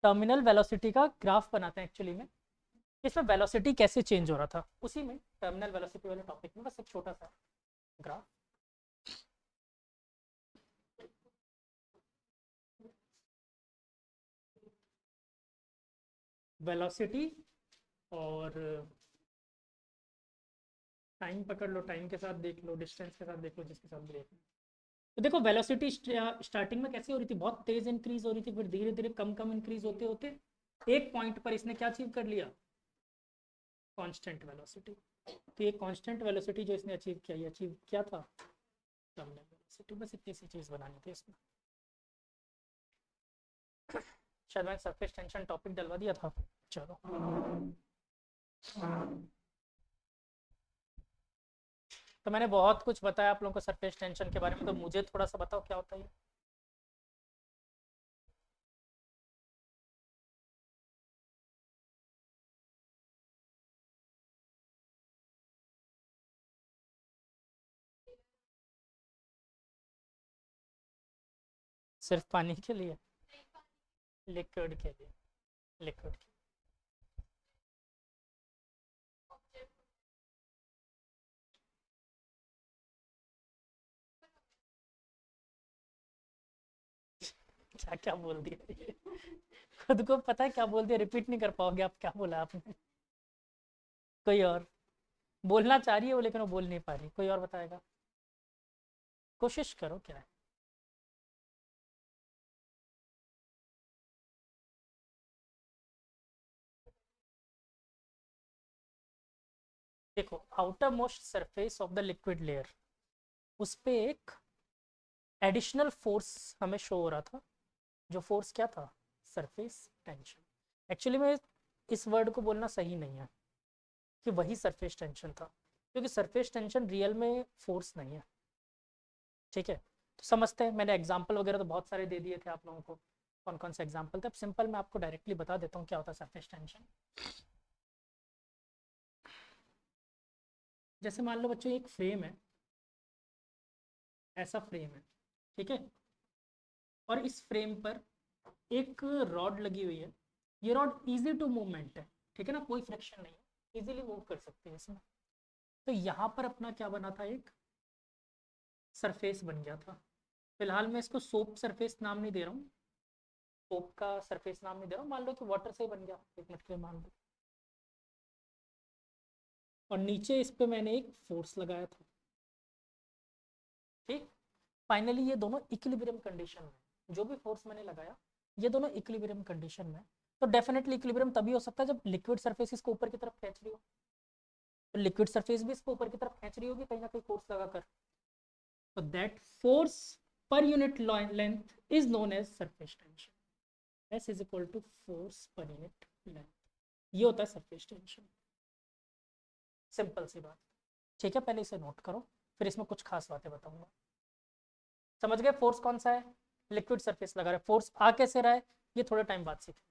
Terminal velocity का graph बनाते हैं एक्चुअली में। इसमें वेलोसिटी कैसे चेंज हो रहा था, उसी में टर्मिनल वेलोसिटी वाले टॉपिक में बस एक छोटा सा ग्राफ। वेलोसिटी और टाइम पकड़ लो, टाइम के साथ देख लो, डिस्टेंस के साथ देख लो, जिसके साथ भी देख लो। तो देखो वेलोसिटी स्टार्टिंग में कैसे हो रही थी, बहुत तेज इंक्रीज हो रही थी, फिर धीरे धीरे कम कम इंक्रीज होते होते एक पॉइंट पर इसने क्या अचीव कर लिया, कांस्टेंट वेलोसिटी। तो ये कांस्टेंट वेलोसिटी जो इसने अचीव किया, ये अचीव क्या था, टर्मिनल वेलोसिटी। बस इतनी सी चीज बनानी थी इसमें। शायद मैंने सरफेस टेंशन टॉपिक डलवा दिया था। चलो तो मैंने बहुत कुछ बताया आप लोगों को सरफेस टेंशन के बारे में, तो मुझे थोड़ा सा बताओ क्या होता है ये। सिर्फ पानी के लिए, लिक्विड के लिए, लिक्विड के क्या क्या बोल दिया ये? खुद को पता है क्या बोल दिया, रिपीट नहीं कर पाओगे आप, क्या बोला आपने। कोई और बोलना चाह रही है वो, लेकिन वो बोल नहीं पा रही, कोई और बताएगा, कोशिश करो क्या है। देखो outer most surface of the liquid layer, उस पे एक एडिशनल फोर्स हमें शो हो रहा था, जो फोर्स क्या था, सरफेस टेंशन। एक्चुअली में इस वर्ड को बोलना सही नहीं है कि वही सरफेस टेंशन था, क्योंकि सरफेस टेंशन रियल में फोर्स नहीं है। ठीक है, तो समझते हैं। मैंने एग्जाम्पल वगैरह तो बहुत सारे दे दिए थे आप लोगों को, कौन कौन से एग्जाम्पल थे। अब सिंपल मैं आपको डायरेक्टली बता देता हूँ क्या होता है सरफेस टेंशन। जैसे मान लो बच्चों एक फ्रेम है, ऐसा फ्रेम है, ठीक है, और इस फ्रेम पर एक रॉड लगी हुई है। ये रॉड इजी टू मूवमेंट है, ठीक है ना, कोई फ्रिक्शन नहीं है, इजीली मूव कर सकते हैं इसमें। तो यहाँ पर अपना क्या बना था, एक सरफेस बन गया था। फिलहाल मैं इसको सोप सरफेस नाम नहीं दे रहा हूँ, सोप का सरफेस नाम नहीं दे रहा हूँ, मान लो कि वाटर से ही बन गया, एक मिनट के लिए मान लो। और नीचे इस पे मैंने एक फोर्स लगाया था, ठीक। फाइनली ये दोनों इक्विलिब्रियम कंडीशन में, जो भी फोर्स मैंने लगाया ये दोनों इक्विलिब्रियम कंडीशन में। तो डेफिनेटली इक्विलिब्रियम तभी हो सकता है जब लिक्विड सरफेस इसको ऊपर की तरफ खींच रही हो, तो लिक्विड सरफेस भी इसको ऊपर की तरफ खींच रही होगी कहीं ना कहीं फोर्स लगाकर। तो that force per unit length is known as surface tension. S is equal to force per unit length, ये होता है सरफेस टेंशन। सिंपल सी बात, ठीक है, पहले इसे नोट करो, फिर इसमें कुछ खास बातें बताऊंगा। समझ गए फोर्स कौन सा है, लिक्विड सरफेस लगा रहा है, फोर्स आ कैसे रहा है, ये थोड़े टाइम बाद सीखें।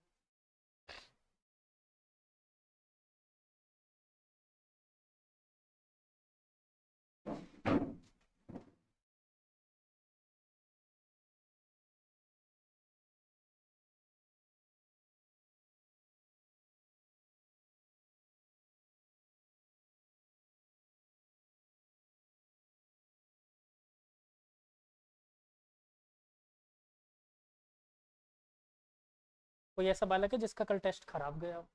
कोई ऐसा बालक है जिसका कल टेस्ट खराब गया हो,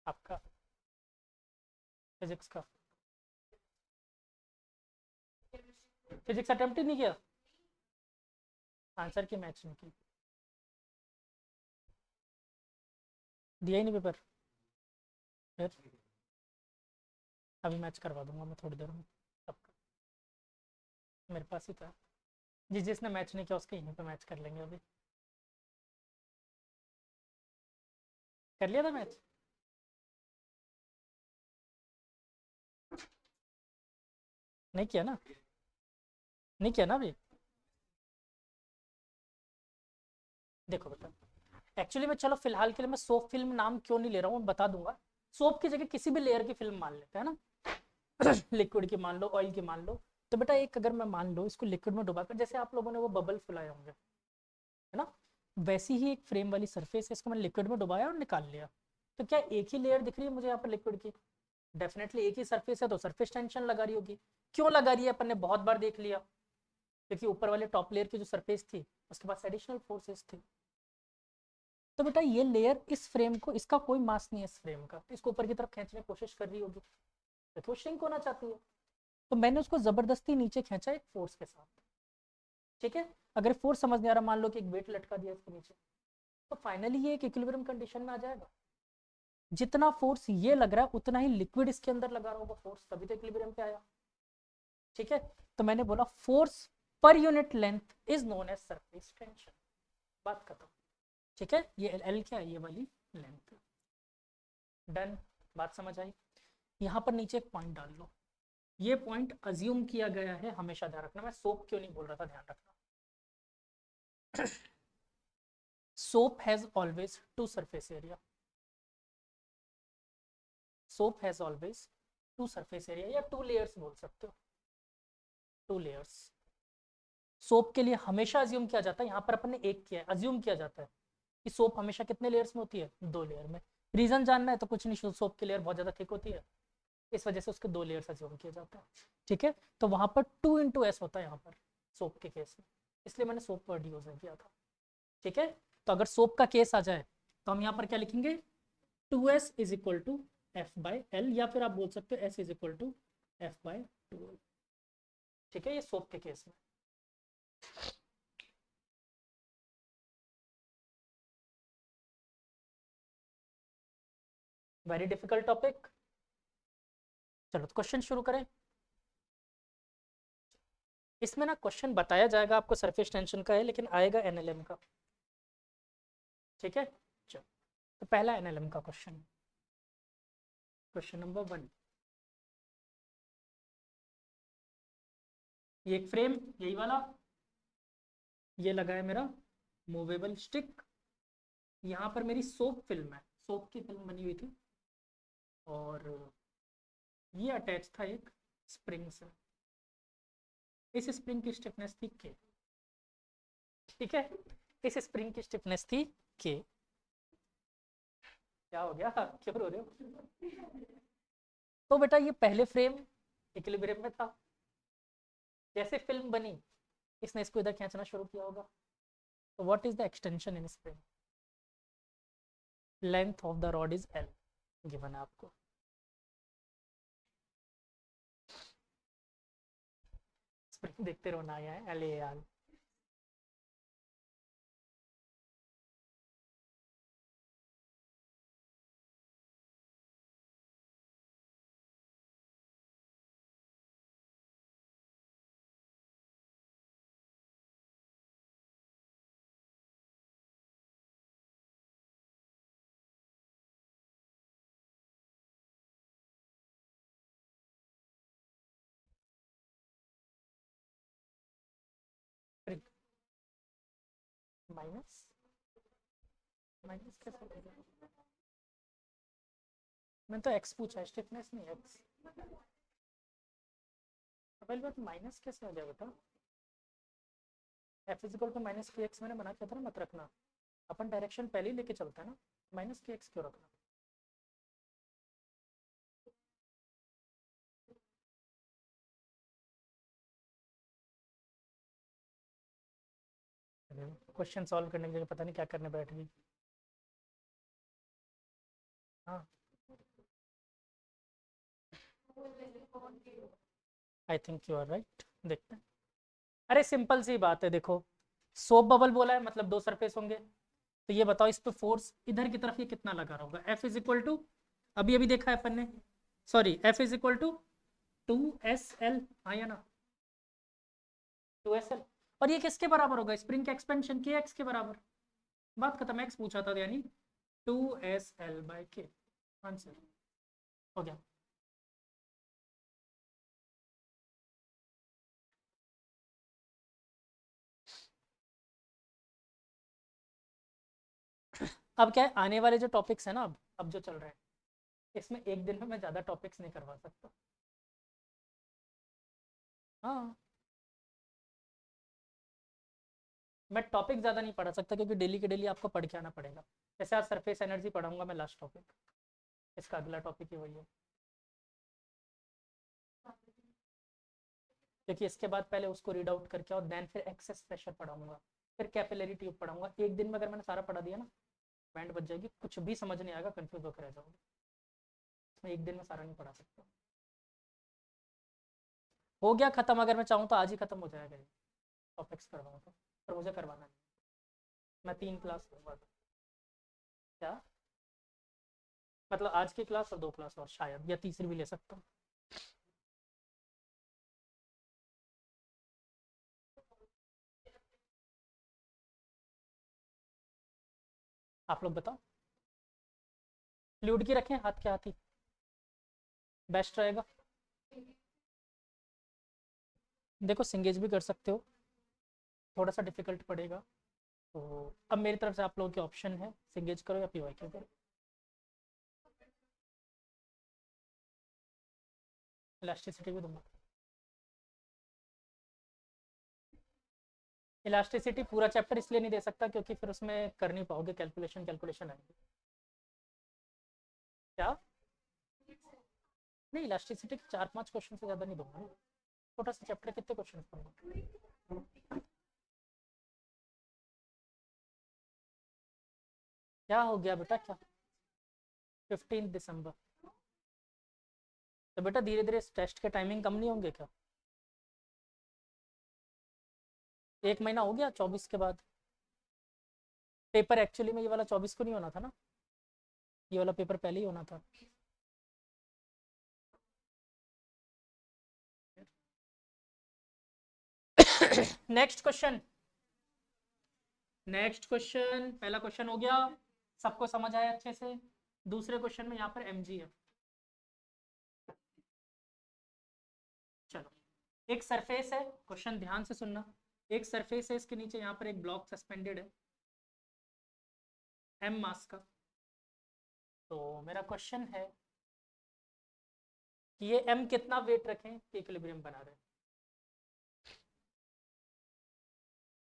आपका फिजिक्स का, फिजिक्स अटेम्प्ट ही नहीं किया, आंसर की मैच नहीं की, दिया ही नहीं पेपर, फिर अभी मैच करवा दूंगा मैं थोड़ी देर में सबका, मेरे पास ही था। जिसने मैच नहीं किया उसके यहीं पे मैच कर लेंगे अभी। कर लिया था मैच, नहीं किया ना, नहीं किया ना अभी। देखो बेटा, एक्चुअली मैं, चलो फिलहाल के लिए मैं सोप फिल्म नाम क्यों नहीं ले रहा हूँ बता दूंगा। सोप की जगह किसी भी लेयर की फिल्म मान लेते हैं ना, लिक्विड की मान लो, ऑयल की मान लो। तो बेटा एक अगर मैं मान लो इसको लिक्विड में डुबाकर, जैसे आप लोगों ने वो बबल फुलाए होंगे, है ना। वैसी ही एक फ्रेम वाली सरफेस है, इसको मैंने लिक्विड में डुबाया और निकाल लिया। तो क्या एक ही लेयर दिख रही है मुझे यहाँ पर लिक्विड की? डेफिनेटली एक ही सरफेस है तो सरफेस टेंशन लगा रही होगी। क्यों लगा रही है अपन ने बहुत बार देख लिया, क्योंकि ऊपर वाले टॉप लेयर की जो सरफेस थी उसके पास एडिशनल फोर्सेस थी। तो बेटा ये लेयर इस फ्रेम को, इसका कोई मास नहीं है इस फ्रेम का, इसको ऊपर की तरफ खींचने की कोशिश कर रही होगी क्योंकि वो श्रिंक होना चाहती है। तो मैंने उसको जबरदस्ती नीचे खींचा एक फोर्स के साथ। ठीक है, अगर फोर्स समझ नहीं आ रहा, मान लो कि एक वेट लटका दिया इसके नीचे, तो फाइनली ये एक इक्विलिब्रियम कंडीशन में आ जाएगा। जितना फोर्स ये लग रहा है उतना ही लिक्विड इसके अंदर लगा रहा होगा फोर्स, तभी तो इक्विलिब्रियम पे आया। ठीक है, तो मैंने बोला force per unit length is known as surface tension, बात खत्म। ठीक है, ये एल क्या है, ये वाली लेंथ। डन, बात समझ आई। यहाँ पर नीचे एक पॉइंट डाल लो, ये पॉइंट अज्यूम किया गया है, हमेशा ध्यान रखना। मैं सोप क्यों नहीं बोल रहा था, ध्यान रखना। Soap has always two surface area, soap has always two surface area, या टू लेयर्स बोल सकते हो, टू लेयर्स। सोप के लिए हमेशा अज्यूम किया जाता है, यहाँ पर अपन ने एक किया है, अज्यूम किया जाता है कि सोप हमेशा कितने लेयर्स में होती है, दो लेयर में। रीजन जानना है तो कुछ नहीं, सोप की लेयर बहुत ज्यादा थिक होती है, इस वजह से उसके दो लेयर्स अज्यूम किए जाते हैं। ठीक है, तो वहां पर 2 × S होता है यहाँ पर सोप के केस में, इसलिए मैंने सोप वर्ड यूज किया था। ठीक है, तो अगर सोप का केस आ जाए तो हम यहाँ पर क्या लिखेंगे, 2S is equal to F/L, या फिर आप बोल सकते हो S is equal to F/2L। ठीक है, ये सोप के केस में। Very difficult topic. चलो तो क्वेश्चन शुरू करें। इसमें ना क्वेश्चन बताया जाएगा आपको सरफेस टेंशन का है, लेकिन आएगा एनएलएम का। ठीक है, चलो तो पहला एनएलएम का क्वेश्चन, क्वेश्चन नंबर 1। ये एक फ्रेम, यही वाला, ये लगा है मेरा मूवेबल स्टिक, यहाँ पर मेरी सोप फिल्म है, सोप की फिल्म बनी हुई थी, और ये अटैच था एक स्प्रिंग से। इस स्प्रिंग की स्टिफनेस थी के। ठीक है, इस स्प्रिंग की स्टिफनेस थी के। क्या हो गया, क्यों रो रहे हो? तो बेटा ये पहले फ्रेम इक्विलिब्रियम में था, जैसे फिल्म बनी इसने इसको इधर खींचना शुरू किया होगा। तो what is the extension in spring? Length of the rod is L, given है आपको। स्प्रिंग देखते रहो ना, है L A R. Minus, minus कैसे हो गया? मैंने तो एक्स पूछा है, स्टिफनेस नहीं एक्स। पहली बात माइनस कैसे हो गया बेटा? एफ इजिकल टू माइनस के एक्स मैंने मना किया था ना, मत रखना। अपन डायरेक्शन पहले ही लेके चलते हैं ना, माइनस के एक्स क्यों रखना? क्वेश्चन सॉल्व करने की जगह पता नहीं क्या करने बैठ गई। हाँ, I think you are right, देखते हैं। अरे सिंपल सी बात है, देखो सोप बबल बोला है मतलब दो सरफेस होंगे, तो ये बताओ इस पे फोर्स इधर की तरफ ये कितना लगा रहा होगा? एफ इज इक्वल टू, अभी अभी देखा है अपन ने, sorry F is equal to 2SL, हाँ या ना, 2SL। और ये किसके बराबर होगा? स्प्रिंग के एक्सपेंशन के एक्स के बराबर। बात खत्म, एक्स पूछा था यानी 2SL/K, आंसर हो गया। अब क्या है, आने वाले जो टॉपिक्स है ना, अब जो चल रहे हैं, इसमें एक दिन में मैं ज्यादा टॉपिक्स नहीं करवा सकता। हाँ, मैं टॉपिक ज़्यादा नहीं पढ़ा सकता क्योंकि डेली के डेली आपको पढ़ के आना पड़ेगा। जैसे आज सरफेस एनर्जी पढ़ाऊंगा मैं लास्ट टॉपिक, इसका अगला टॉपिक ही वही है, क्योंकि इसके बाद पहले उसको रीड आउट करके और देन फिर एक्सेस प्रेशर पढ़ाऊंगा, फिर कैपिलरी ट्यूब पढ़ाऊंगा। एक दिन में अगर मैंने सारा पढ़ा दिया ना, बैंड बच जाएगी, कुछ भी समझ नहीं आएगा, कंफ्यूज होकर रह जाओगे। मैं एक दिन में सारा नहीं पढ़ा सकता। हो गया खत्म, अगर मैं चाहूँ तो आज ही खत्म हो जाएगा ये टॉपिक्स करवाऊँ तो, पर मुझे करवाना नहीं। मैं 3 क्लास लूँगा। क्या मतलब आज की क्लास और 2 क्लास और शायद, या तीसरी भी ले सकता हूँ। आप लोग बताओ, फ्लूइड की रखें हाथ के हाथ ही बेस्ट रहेगा। देखो सिंगेज भी कर सकते हो, थोड़ा सा डिफिकल्ट पड़ेगा। तो अब मेरी तरफ से आप लोगों के ऑप्शन है, सिंगेज करो या पीवाईक्यू करो। इलास्टिसिटी भी दूंगा। इलास्टिसिटी पूरा चैप्टर इसलिए नहीं दे सकता क्योंकि फिर उसमें कर नहीं पाओगे, कैलकुलेशन कैलकुलेशन आएंगे। क्या नहीं, इलास्टिसिटी के 4-5 क्वेश्चन से ज़्यादा नहीं दूंगा ना, छोटा सा चैप्टर, कितने क्वेश्चन पढ़ूंगा। क्या हो गया बेटा, क्या 15 दिसंबर? तो बेटा धीरे धीरे टेस्ट के टाइमिंग कम नहीं होंगे क्या? 1 महीना हो गया, 24 के बाद पेपर एक्चुअली में ये वाला 24 को नहीं होना था ना, ये वाला पेपर पहले ही होना था। नेक्स्ट क्वेश्चन, नेक्स्ट क्वेश्चन, पहला क्वेश्चन हो गया, सबको समझ आया अच्छे से। दूसरे क्वेश्चन में यहाँ पर mg है। चलो, एक सरफेस है, क्वेश्चन ध्यान से सुनना। एक सरफेस है, इसके नीचे यहाँ पर एक ब्लॉक सस्पेंडेड है m मास का। तो मेरा क्वेश्चन है कि ये m कितना वेट रखें कि इक्विलिब्रियम बना रहे।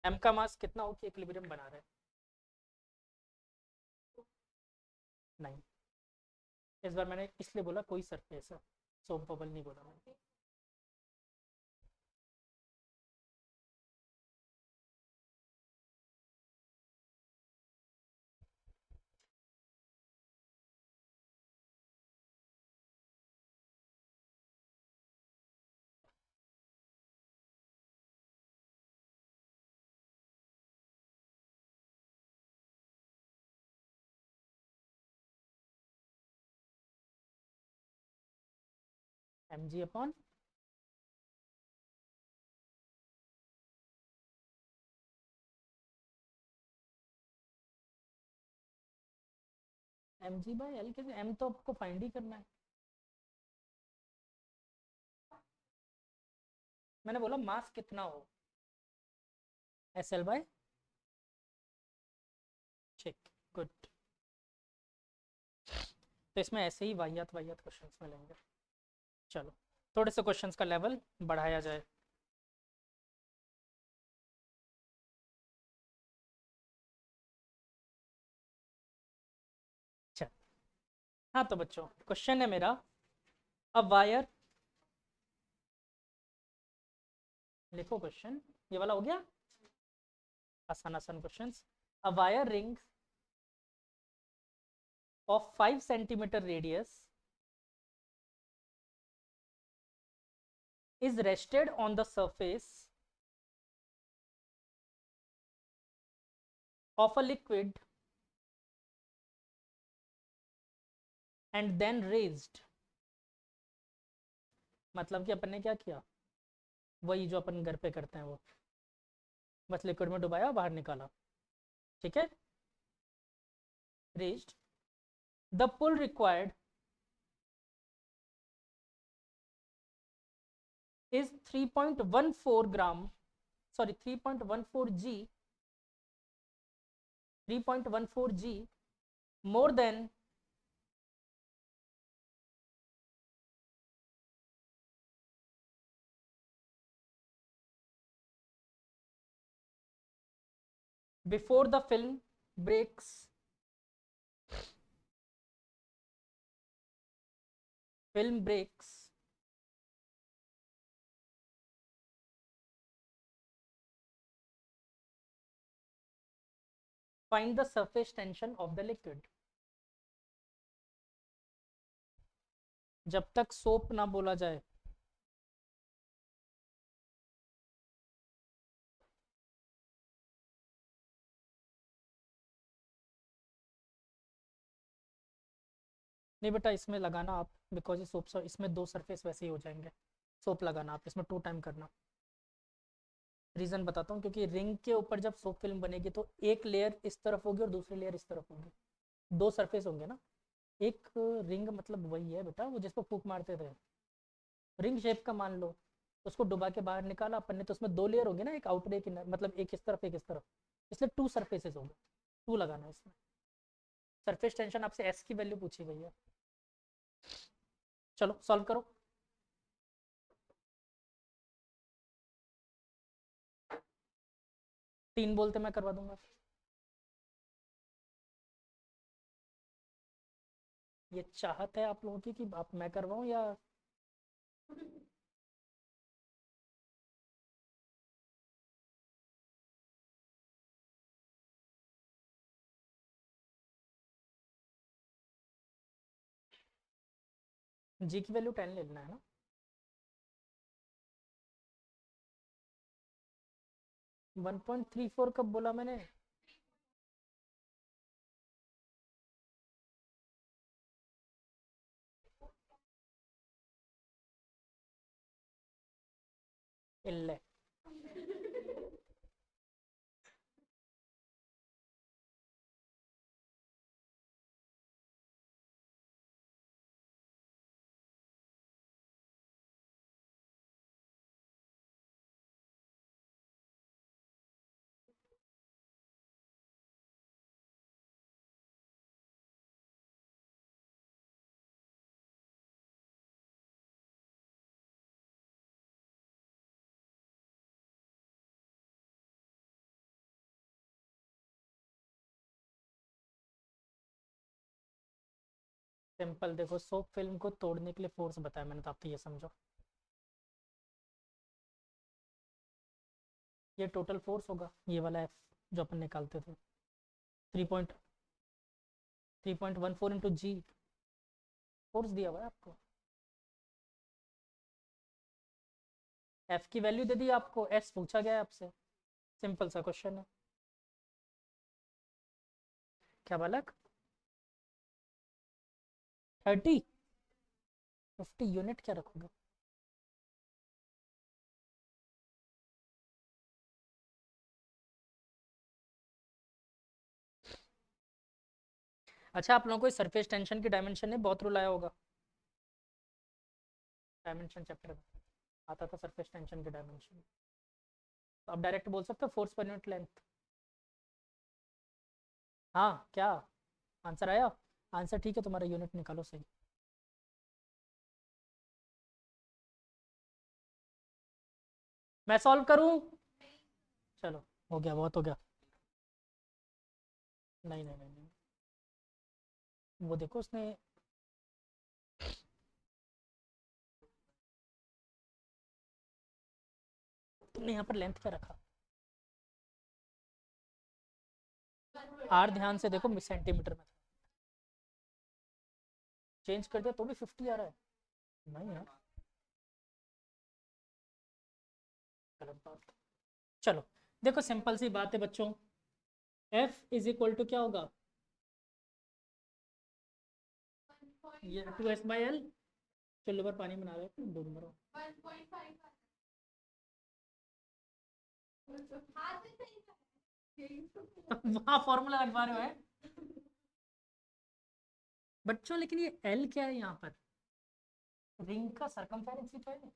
m का मास कितना हो कि इक्विलिब्रियम बना रहे? नहीं, इस बार मैंने इसलिए बोला कोई सरफेस है, सोप बबल नहीं बोला मैंने। mg upon mg by L, कैसे m तो आपको फाइंड ही करना है। मैंने बोला मास कितना हो, एस एल बाई, ठीक, गुड। तो इसमें ऐसे ही वाहियात वाहियात क्वेश्चंस मिलेंगे। चलो थोड़े से क्वेश्चंस का लेवल बढ़ाया जाए। चल, हाँ तो बच्चों क्वेश्चन है मेरा, अ वायर, लिखो क्वेश्चन, ये वाला हो गया, आसान आसान questions. A wire ring of 5 centimeter radius is rested on the surface of a liquid and then raised। मतलब कि अपन ने क्या किया, वही जो अपन घर पे करते हैं वो, बस लिक्विड में डुबाया बाहर निकाला, ठीक है। raised, the pull required is 3.14 gram, sorry 3.14 g, 3.14 g more than before the film breaks, film breaks, find the surface tension of the liquid. जब तक सोप ना बोला जाए, नहीं बेटा इसमें लगाना आप, बिकॉज ये सोप, इसमें दो सरफेस वैसे ही हो जाएंगे, सोप लगाना आप इसमें 2 टाइम करना। रीजन बताता हूँ, क्योंकि रिंग के ऊपर जब सोप फिल्म बनेगी तो एक लेयर इस तरफ होगी और दूसरी लेयर इस तरफ होगी, 2 सरफेस होंगे ना। एक रिंग मतलब वही है बेटा, वो जिसपे फूक मारते थे, रिंग शेप का मान लो, उसको डुबा के बाहर निकाला अपन ने, तो उसमें 2 लेयर होगी ना, एक आउटर एक इनर, मतलब एक इस तरफ एक इस तरफ, इसलिए 2 सरफेसेस होंगे, 2 लगाना है इसमें। सरफेस टेंशन आपसे एस की वैल्यू पूछी गई है। चलो सॉल्व करो। तीन बोलते मैं करवा दूंगा। ये चाहत है आप लोगों की कि आप मैं करवाऊं या जी की वैल्यू 10 ले लेना है ना। 1.34 कब बोला मैंने? इल्ले सिंपल देखो, सोप फिल्म को तोड़ने के लिए फोर्स बताया मैंने, तो आप तो ये समझो, ये टोटल फोर्स होगा, ये वाला एफ जो अपन निकालते थे, 3.14 इंटू जी फोर्स दिया हुआ है आपको, एफ की वैल्यू दे दी आपको, एस पूछा गया है आपसे, सिंपल सा क्वेश्चन है। क्या बालक? 30, 50 यूनिट क्या रखोगे? अच्छा आप लोगों को सरफेस टेंशन की डायमेंशन ने बहुत रुलाया होगा, डायमेंशन चैप्टर में आता था सरफेस टेंशन की डायमेंशन, तो आप डायरेक्ट बोल सकते हो फोर्स पर यूनिट लेंथ। हाँ क्या आंसर आया? आंसर ठीक है, तुम्हारा यूनिट निकालो सही। मैं सॉल्व करूं? चलो हो गया, बहुत हो गया। नहीं नहीं नहीं, नहीं। वो देखो उसने, तुमने यहाँ पर लेंथ क्या रखा? आर ध्यान से देखो, सेंटीमीटर में चेंज कर दिया तो भी 50 आ रहा है, नहीं यार, गलत बात। चलो देखो, सिंपल सी बात है बच्चों, एफ इज इक्वल टू क्या होगा, ये 2s/l, चलो पर पानी बना रहे हैं, दो नंबर वहां फॉर्मूला लगवा रहे हो है बच्चों, लेकिन ये एल क्या है यहाँ पर, रिंग का सरकमफेरेंस ही तो है,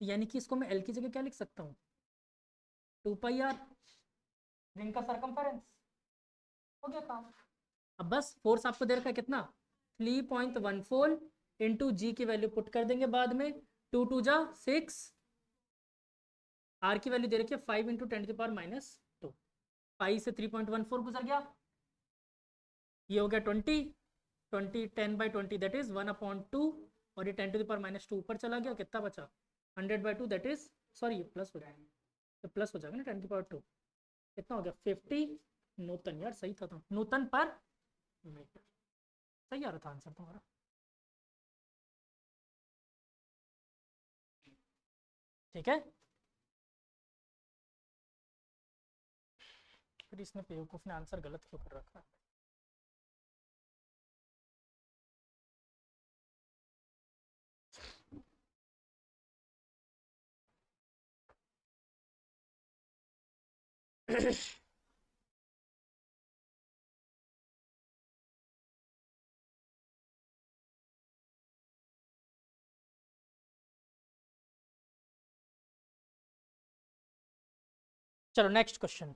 यानी कि इसको मैं एल की जगह क्या लिख सकता हूँ, 2πr, रिंग का सरकमफेरेंस, हो गया काम। अब बस फोर्स आपको दे रखा है कितना, 3.14 इंटू जी की वैल्यू पुट कर देंगे बाद में, 2 2 जा 6, आर की वैल्यू दे रखी है 5 इंटू 10⁻², पाई से 3.14 गुजर गया, ये हो गया 20, 10/20 दैट इज 1/2, और ये 10⁻², ऊपर चला गया, कितना बचा 100/2 दैट इज, सॉरी ये प्लस हो जाएगा, तो प्लस हो जाएगा ना 10⁻², कितना हो गया 50 न्यूटन। यार सही था, तो न्यूटन पर मीटर, सही आ रहा था आंसर तुम्हारा। ठीक है, फिर इसने बेवकूफ ने आंसर गलत क्यों कर रखा है। चलो नेक्स्ट क्वेश्चन।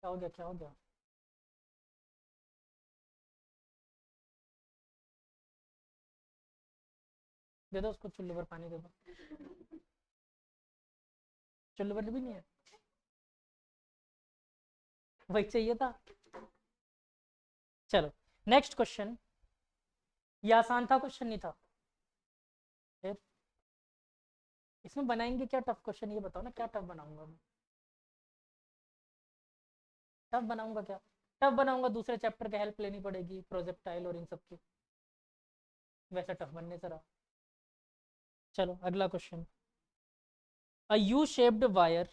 क्या हो गया, क्या हो गया? दे दो उसको, चुल्लू पर पानी दे दो, चुल्लू पर भी नहीं है, वही चाहिए था। चलो नेक्स्ट क्वेश्चन, ये आसान था, क्वेश्चन नहीं था। फिर इसमें बनाएंगे क्या टफ क्वेश्चन, ये बताओ ना, क्या टफ बनाऊंगा मैं? टफ बनाऊंगा क्या? टफ बनाऊंगा दूसरे चैप्टर की हेल्प लेनी पड़ेगी, प्रोजेक्टाइल और इन सब की, वैसा टफ बनने से रहा। चलो अगला क्वेश्चन, अ यू शेप्ड वायर,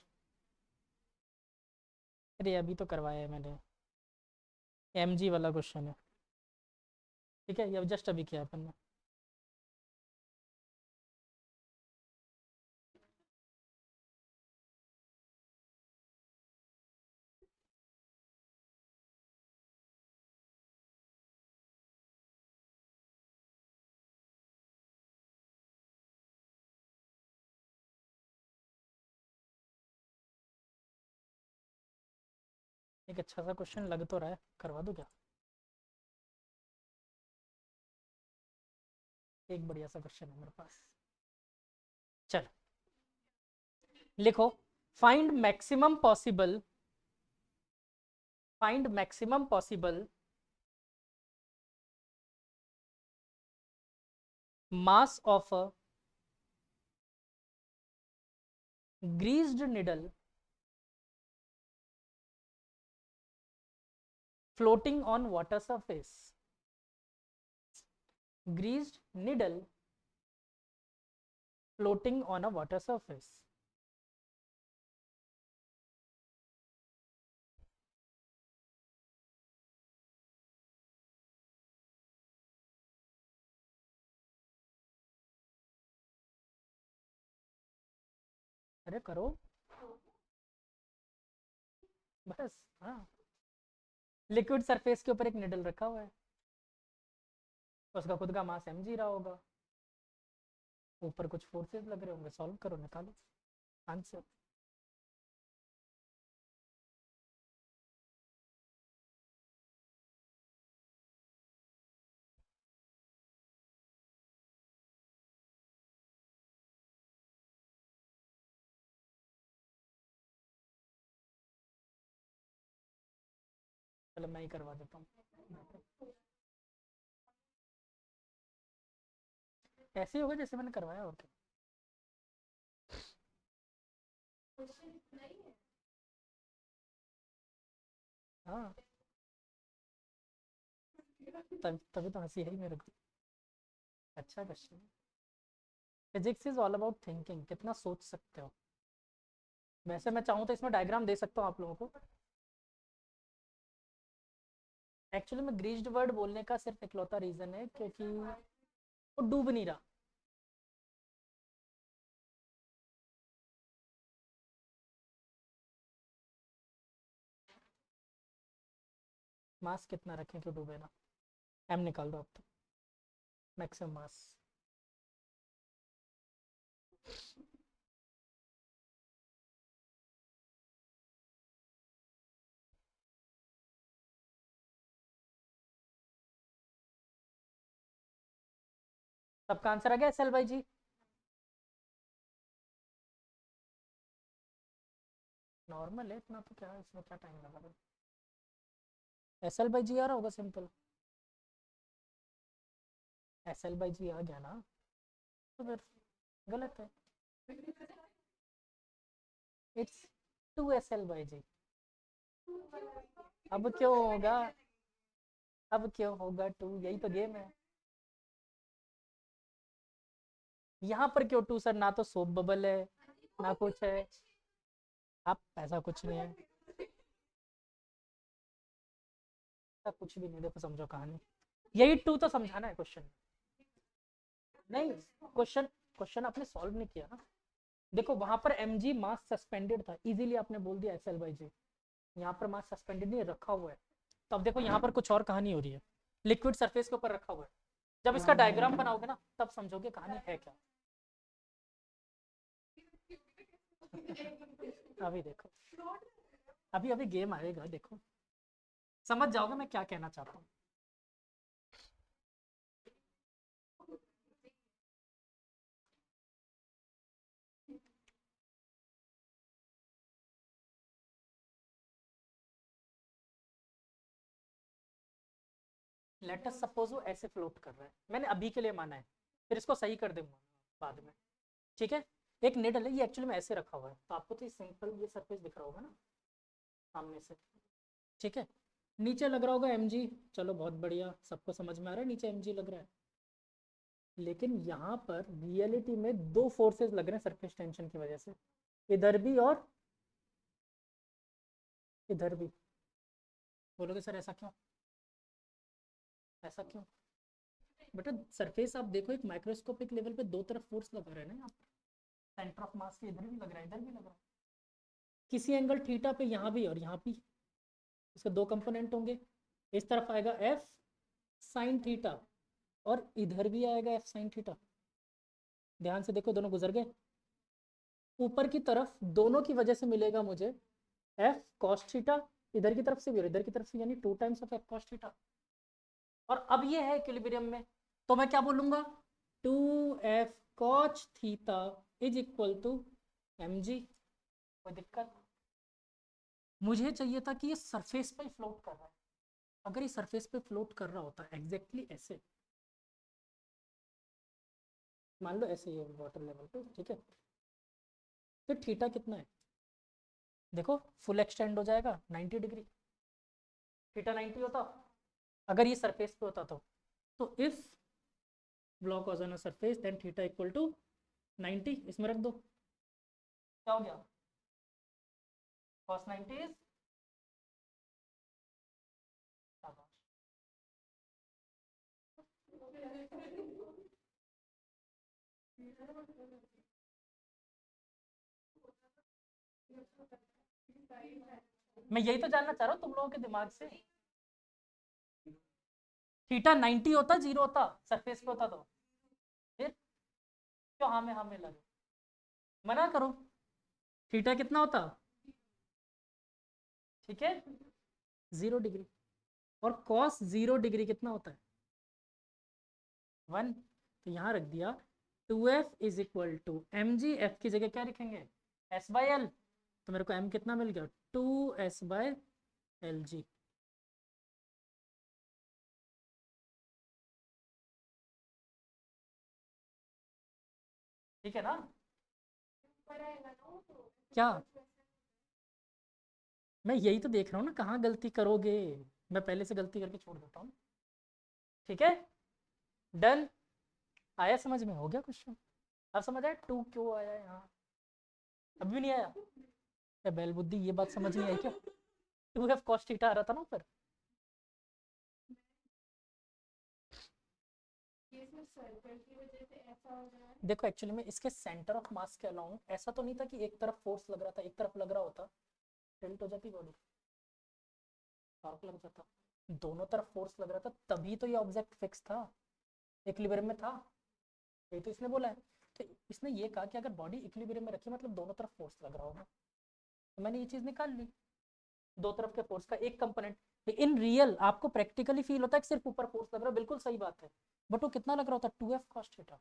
अरे अभी तो करवाया है मैंने, एमजी वाला क्वेश्चन है, ठीक है, ये जस्ट अभी किया अपन ने। एक अच्छा सा क्वेश्चन लग तो रहा है, करवा दूं क्या? एक बढ़िया सा क्वेश्चन है मेरे पास, चल लिखो, find maximum possible, find maximum possible mass of a greased needle floating on water surface, greased needle floating on a water surface। अरे करो बस, हाँ, लिक्विड सरफेस के ऊपर एक निडल रखा हुआ है, उसका खुद का मास mg रहा होगा, ऊपर कुछ फोर्सेस लग रहे होंगे, सॉल्व करो, निकालो आंसर। चलो मैं ही करवा देता हूँ, ऐसे ही होगा जैसे मैंने करवाया, और क्या। हाँ, तभी तो हंसी है ही मेरे को। अच्छा question, physics is all about thinking, कितना सोच सकते हो। वैसे मैं चाहूँ तो इसमें डायग्राम दे सकता हूँ आप लोगों को। एक्चुअली में ग्रीस्ड वर्ड बोलने का सिर्फ इकलौता रीजन है क्योंकि वो डूब नहीं रहा। मास कितना रखें क्यों डूबे ना, एम निकाल दो आप तो, मैक्सिमम मास। सबका आंसर आ गया SL बाई जी? नॉर्मल है इतना, तो क्या इसमें क्या टाइम लगा? SL बाई जी आ रहा होगा सिंपल। SL बाई जी आ गया ना, तो फिर गलत है। इट्स 2SL बाई जी। अब क्यों होगा? अब क्यों होगा 2? यही तो गेम है। यहाँ पर क्यों 2 सर? ना तो सोप बबल है ना कुछ है। आप ऐसा कुछ नहीं है, ऐसा कुछ भी नहीं। देखो समझो कहानी, यही 2 तो समझाना है क्वेश्चन। नहीं, क्वेश्चन क्वेश्चन आपने सॉल्व नहीं किया ना। देखो वहां पर mg मास सस्पेंडेड था, इजीली आपने बोल दिया SL बाई जी। यहाँ पर मास सस्पेंडेड नहीं, रखा हुआ है। तो अब देखो यहाँ पर कुछ और कहानी हो रही है, लिक्विड सरफेस के ऊपर रखा हुआ है। जब इसका डायग्राम बनाओगे ना तब समझोगे कहानी है क्या। अभी देखो, अभी अभी गेम आएगा, देखो समझ जाओगे मैं क्या कहना चाहता हूँ। लेट अस सपोज वो ऐसे फ्लोट कर रहा है, मैंने अभी के लिए माना है, फिर इसको सही कर दूंगा बाद में। ठीक है, एक निडल है, ये एक्चुअली में ऐसे रखा हुआ है, तो आपको तो सिंपल ये सरफेस दिख रहा होगा ना सामने से। ठीक है, नीचे लग रहा होगा mg, चलो बहुत बढ़िया, सबको समझ में आ रहा है नीचे mg लग रहा है। लेकिन यहाँ पर रियलिटी में दो फोर्सेस लग रहे हैं सरफेस टेंशन की वजह से, इधर भी और इधर भी। बोलोगे सर ऐसा क्यों? ऐसा क्यों? बेटा सरफेस आप देखो, एक माइक्रोस्कोपिक लेवल पे दो तरफ फोर्स लगा रहे हैं ना यहाँ पर। सेंटर ऑफ मास के इधर भी लग रहा है, इधर भी लग रहा है, किसी एंगल थीटा पे यहाँ भी और यहाँ भी। इसके दो कंपोनेंट होंगे, इस तरफ आएगा एफ साइन थीटा और इधर भी आएगा एफ साइन थीटा। ध्यान से देखो, दोनों गुजर गए। ऊपर की तरफ दोनों की वजह से मिलेगा मुझे एफ कॉस थीटा, इधर की तरफ से भी और इधर की तरफ से, यानी 2 times of F cos theta. और अब ये है इक्विलिब्रियम में, तो मैं क्या बोलूंगा? 2f cos theta is equal to mg। कोई दिक्कत? मुझे चाहिए था कि ये सरफेस पे फ्लोट कर रहा है। अगर ये सरफेस पे फ्लोट कर रहा होता एग्जैक्टली ऐसे, मान लो ऐसे ये वाटर लेवल पे, ठीक है, फिर थीटा कितना है? देखो फुल एक्सटेंड हो जाएगा 90 डिग्री। थीटा 90 होता अगर ये सरफेस पे होता तो if block was on a surface then theta equal to 90, इसमें रख दो। क्या हो गया? cos 90 इज, मैं यही तो जानना चाह रहा हूँ तुम लोगों के दिमाग से। थीटा 90 होता, जीरो होता सरफेस पे होता तो फिर क्यों हाँ में लगे? मना करो। थीटा कितना होता? ठीक है, 0 डिग्री। और कॉस 0 डिग्री कितना होता है? 1। तो यहाँ रख दिया 2f is equal to M G. F की जगह क्या लिखेंगे? s by L. तो मेरे को m कितना मिल गया? 2s by L G. ठीक है ना? क्या? मैं यही तो देख रहा हूँ ना, कहाँ गलती करोगे। मैं पहले से गलती करके छोड़ देता हूँ। ठीक है, डन। आया समझ में? हो गया क्वेश्चन? अब समझ आया 2 क्यों आया है यहाँ? अभी भी नहीं आया? क्या बैल बुद्धि, ये बात समझ नहीं आई क्या? 2f cos थीटा आ रहा था ना ऊपर। देखो एक्चुअली में इसके सेंटर ऑफ मास के अलाउंग ऐसा तो नहीं था कि एक तरफ फोर्स लग रहा था, एक तरफ लग रहा होता टिल्ट हो जाती बॉडी, टॉर्क लग जाता। दोनों तरफ फोर्स लग रहा था तभी तो ये ऑब्जेक्ट फिक्स था, इक्विलिब्रियम में था। ये तो इसने बोला है। तो इसने ये कहा कि अगर बॉडी इक्विलिब्रियम में रखी मतलब दोनों तरफ फोर्स लग रहा होगा, तो मैंने ये चीज निकाल ली, दो तरफ के फोर्स का एक कंपोनेंट। इन रियल आपको प्रैक्टिकली फील होता है कि सिर्फ ऊपर फोर्स लग रहा है, बिल्कुल सही बात है। बट वो कितना लग रहा होता, 2f cos theta.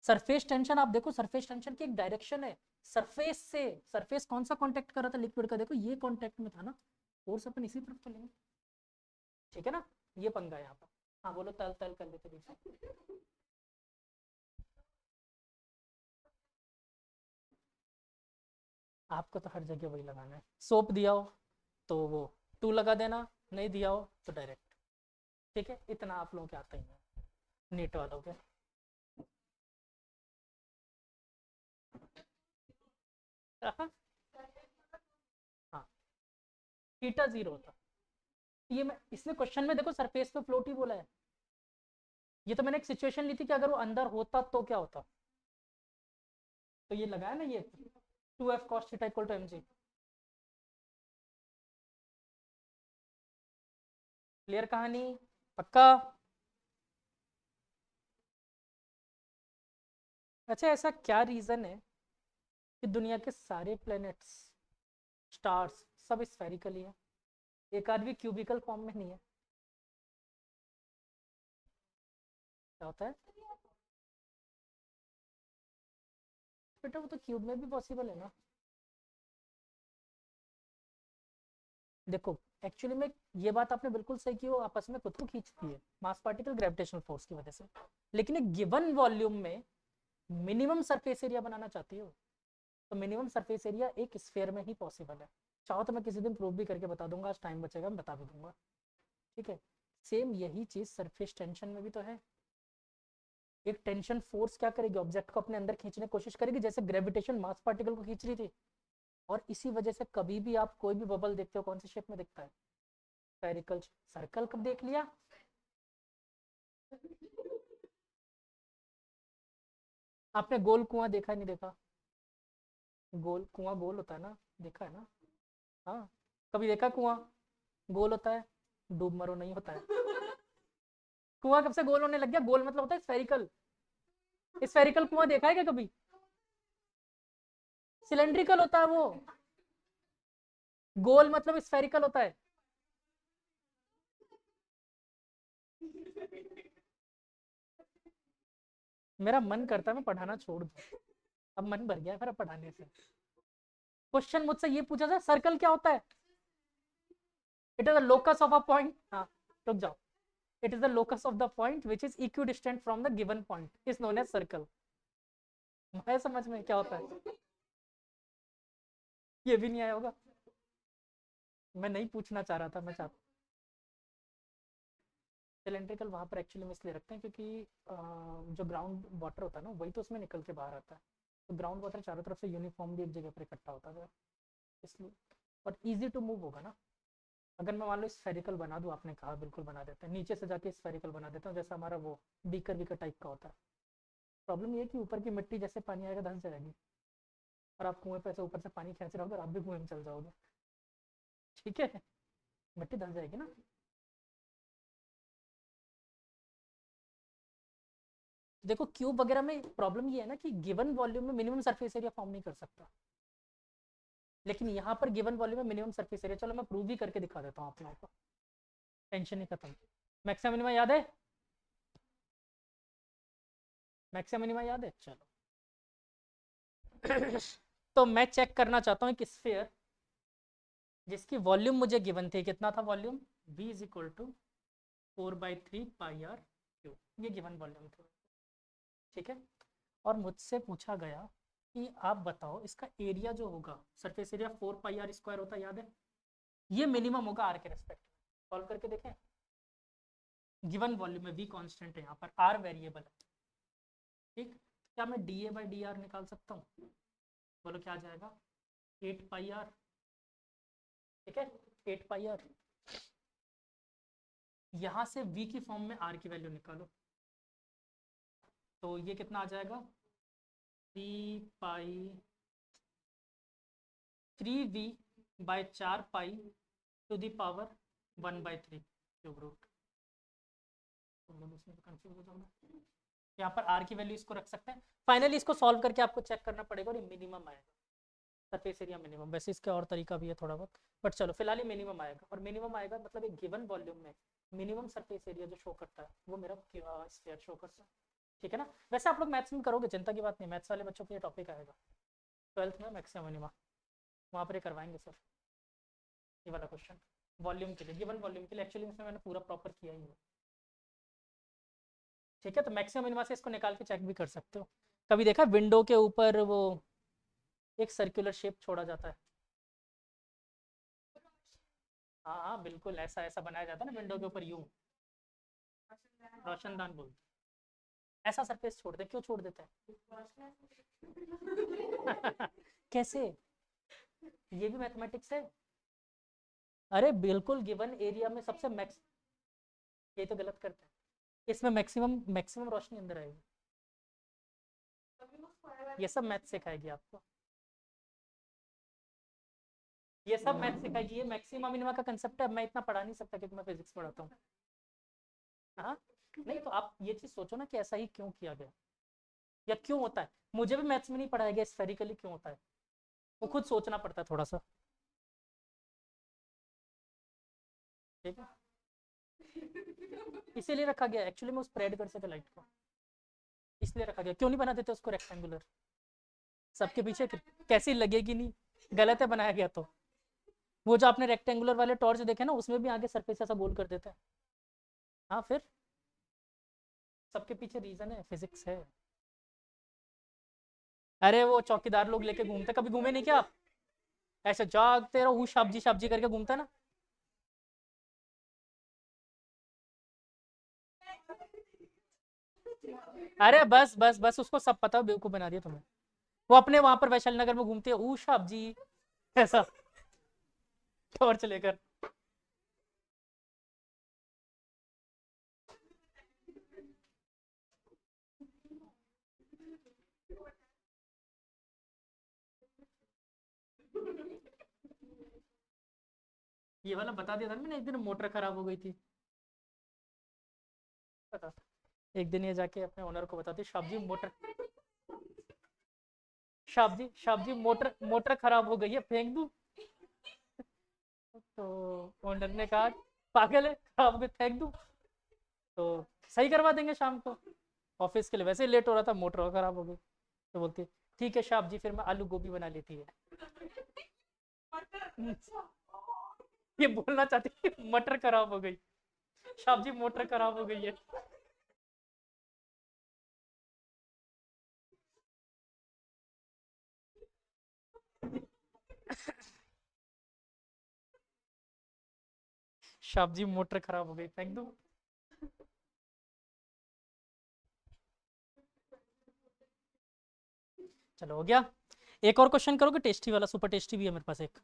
Surface tension आप देखो, सरफेस टेंशन की एक डायरेक्शन है, सरफेस से, सरफेस कौन सा कांटेक्ट कर रहा था लिक्विड का, देखो ये कांटेक्ट में था ना, फोर्स अपन इसी तरफ चलेंगे, ठीक है ना, ये पंगा है यहाँ पर। हाँ बोलो, तल तल कर लेते बीच में। आपको तो हर जगह वही लगाना है, सोप दिया हो तो वो 2 लगा देना, नहीं दिया हो तो डायरेक्ट, ठीक है, इतना आप लोगों के आते ही है नीट वालों के। हाँ थीटा 0 होता, ये मैं इसमें क्वेश्चन में देखो सरफेस पे फ्लोट ही बोला है, ये तो मैंने एक सिचुएशन ली थी कि अगर वो अंदर होता तो क्या होता, तो ये लगाया ना ये 2f cos theta equal to mg। Clear कहानी, पक्का। अच्छा ऐसा क्या रीजन है कि दुनिया के सारे प्लैनेट्स, स्टार्स सब स्फेरिकल ही है, एक आध भी क्यूबिकल फॉर्म में नहीं है, क्या होता है बेटा, वो तो क्यूब में भी पॉसिबल है ना। देखो एक्चुअली में ये बात आपने बिल्कुल सही की, वो आपस में खुद को खींचती है मास पार्टिकल ग्रेविटेशनल फोर्स की वजह से, लेकिन एक गिवन वॉल्यूम में मिनिमम सरफेस एरिया बनाना चाहती हो, तो मिनिमम सरफेस एरिया एक स्फीयर में ही पॉसिबल है। चाहो तो मैं किसी दिन प्रूव भी करके बता दूंगा, आज टाइम बचेगा मैं बता भी दूंगा, ठीक है। सेम यही चीज सरफेस टेंशन में भी तो है, एक टेंशन फोर्स क्या करेगी, ऑब्जेक्ट को अपने अंदर खींचने की कोशिश करेगी, जैसे ग्रेविटेशन मास पार्टिकल को खींच रही थी, और इसी वजह से कभी भी आप कोई भी बबल देखते हो कौन सी शेप में दिखता है, स्फेरिकल। सर्कल कब देख लिया, आपने गोल कुआं देखा नहीं देखा, गोल कुआं गोल होता है ना, देखा है ना, हाँ कभी देखा कुआं गोल होता है, डूब मरो नहीं होता है, कुआं कब से गोल होने लग गया, गोल मतलब होता है स्फेरिकल, स्फेरिकल कुआं देखा है क्या कभी, सिलेंड्रिकल होता है वो, गोल मतलब स्फेरिकल होता है। मेरा मन करता है मैं पढ़ाना छोड़ दूं, अब मन भर गया है मेरा पढ़ाने से। क्वेश्चन मुझसे ये पूछा था सर्कल क्या होता है, it is the locus of a point, हाँ रुक जाओ, it is the locus of the point which is equidistant from the given point is known as circle. मैं समझ में क्या होता है, ये भी नहीं आया होगा, मैं नहीं पूछना चाह रहा था, मैं चाहता, सिलेंड्रिकल वहां पर एक्चुअली में इसलिए रखते हैं क्योंकि जो ग्राउंड वाटर होता है ना वही तो उसमें निकल के बाहर आता है, तो ग्राउंड वाटर चारों तरफ से यूनिफॉर्मली एक जगह पर इकट्ठा होता है, इसलिए, और इजी टू मूव होगा ना। अगर मैं मान लो स्फेरिकल बना दूं, आपने कहा बिल्कुल बना देते हैं, नीचे से जाके स्फेरिकल बना देता हूँ, जैसा हमारा वो बीकर बीकर टाइप का होता है। प्रॉब्लम ये है कि ऊपर की मिट्टी जैसे पानी आएगा धंस जाएगी, और आप कुएं पे से ऊपर से पानी खींच रहे हो, आप भी कुएं में चल जाओगे, ठीक है, मिट्टी धंस जाएगी ना। देखो क्यूब वगैरह में प्रॉब्लम ये है ना कि गिवन वॉल्यूम में मिनिमम सरफेस एरिया फॉर्म नहीं कर सकता, लेकिन यहाँ पर गिवन वॉल्यूम में मिनिमम सरफेस एरिया, चलो मैं प्रूव भी करके दिखा देता हूँ आप लोगों को, टेंशन ही खत्म। मैक्सिमम मिनिमम याद है, मैक्सिमम मिनिमम याद है, चलो। तो मैं चेक करना चाहता हूँ एक स्फीयर जिसकी वॉल्यूम मुझे गिवन थी, कितना था volume, v is equal to 4/3 πr cube, ये गिवन वॉल्यूम थी, ठीक है। और मुझसे पूछा गया कि आप बताओ इसका एरिया जो होगा, सरफेस एरिया 4πr² होता है, याद है, ये मिनिमम होगा आर के रेस्पेक्ट में, सॉल्व करके देखें। गिवन वॉल्यूम में v कांस्टेंट है, यहाँ पर r वेरिएबल है, ठीक, क्या मैं dA/dr निकाल सकता हूँ, बोलो क्या आ जाएगा, 8πr, ठीक है, 8πr, यहाँ से v की फॉर्म में r की वैल्यू निकालो, तो ये कितना आ जाएगा, 3v/4 pi to the power 1/3 cube root, तुम लोग इसमें कंफ्यूज हो जाओगे, यहाँ पर r की वैल्यू इसको रख सकते हैं, फाइनली इसको सॉल्व करके आपको चेक करना पड़ेगा, और ये मिनिमम आएगा, सरफेस एरिया मिनिमम, वैसे इसका और तरीका भी है थोड़ा बहुत, बट चलो फिलहाल ही मिनिमम आएगा, और मिनिमम आएगा मतलब एक गिवन वॉल्यूम में मिनिमम सरफेस एरिया जो शो करता है वो मेरा स्फीयर शो करता है, ठीक है ना। वैसे आप लोग मैथ्स में करोगे, चिंता की बात नहीं, मैथ्स वाले बच्चों के लिए टॉपिक आएगा 12th में मैक्सिमम मिनिमा, वहाँ पर करवाएंगे सर ये वाला क्वेश्चन वॉल्यूम के लिए, गिवन वॉल्यूम के लिए। एक्चुअली इसमें मैंने पूरा प्रॉपर किया ही है, ठीक है। तो मैक्सिमम मिनिमा से इसको निकाल के चेक भी कर सकते हो। कभी देखा विंडो के ऊपर वो एक सर्कुलर शेप छोड़ा जाता है, हाँ हाँ बिल्कुल, ऐसा ऐसा बनाया जाता है ना विंडो के ऊपर, यूं रोशनदान बोलते हैं। ऐसा सरफेस छोड़ दे, क्यों छोड़ देते हैं? कैसे? ये भी मैथमेटिक्स है। अरे बिल्कुल, गिवन एरिया में सबसे मैक्स, ये तो गलत करते हैं, इसमें मैक्सिमम मैक्सिमम रोशनी अंदर आएगी। ये सब मैथ सिखाएगी आपको, ये सब मैथ सिखाएगी, ये मैक्सिमम मिनिमा का कंसेप्ट है। मैं इतना पढ़ा नहीं सकता क्योंकि मैं फिजिक्स पढ़ाता हूँ। हाँ, नहीं तो आप ये चीज सोचो ना कि ऐसा ही क्यों किया गया या क्यों होता है। मुझे भी मैथ्स में नहीं पढ़ाया गया स्फेरिकली क्यों होता है, वो खुद सोचना पड़ता है थोड़ा सा, ठीक है। इसीलिए रखा गया एक्चुअली में, वो स्प्रेड कर सके लाइट को, इसलिए रखा गया। क्यों नहीं बना देते उसको रेक्टेंगुलर, सबके पीछे कैसी लगेगी नहीं, गलत है बनाया गया तो। वो जो आपने रेक्टेंगुलर वाले टॉर्च देखे ना, उसमें भी आगे सरफेस ऐसा गोल कर देते हैं। हाँ फिर सबके पीछे रीजन है, फिजिक्स है। अरे वो चौकीदार लोग लेके घूमते, कभी घूमे नहीं क्या आप? ऐसे जागते रहो शाबजी करके घूमता ना। अरे बस बस बस, उसको सब पता है, बेवकूफ बना दिया तुम्हें। वो अपने वहां पर वैशाली नगर में घूमती है शाबजी ऐसा टॉर्च लेकर। ये वाला बता दिया था ना मैंने, एक दिन मोटर खराब हो गई थी, पता। एक दिन ये जाके अपने ओनर को बताती, शाबजी मोटर मोटर खराब हो गई है, फेंक दूं? तो ओनर ने कहा पागल है, खराब हो गई फेंक दूं? तो सही करवा देंगे शाम को, ऑफिस के लिए वैसे ही लेट हो रहा था, मोटर खराब हो गई। तो बोलती है ठीक है शाबजी, फिर मैं आलू गोभी बना लेती है। ये बोलना चाहती थी मटर खराब हो गई, शाबजी मोटर खराब हो गई है। शाबजी मोटर खराब हो गई, फेंक दूं? चलो हो गया। एक और क्वेश्चन करोगे, टेस्टी वाला, सुपर टेस्टी भी है मेरे पास एक,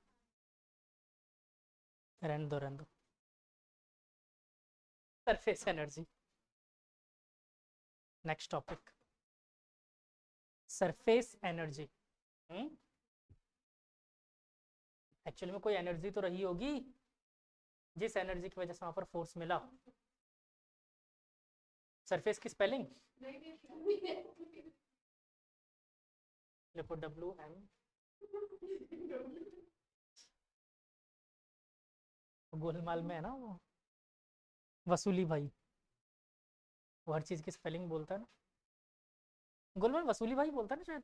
रहने दो रहने दो। Surface energy, next topic, surface energy. Actually में कोई एनर्जी तो रही होगी, जिस एनर्जी की वजह से वहां पर फोर्स मिला। सरफेस की स्पेलिंग लिखो WM, गोलमाल में है ना वो वसूली भाई, वो हर चीज की स्पेलिंग बोलता है ना, गोलमाल वसूली भाई बोलता है ना शायद।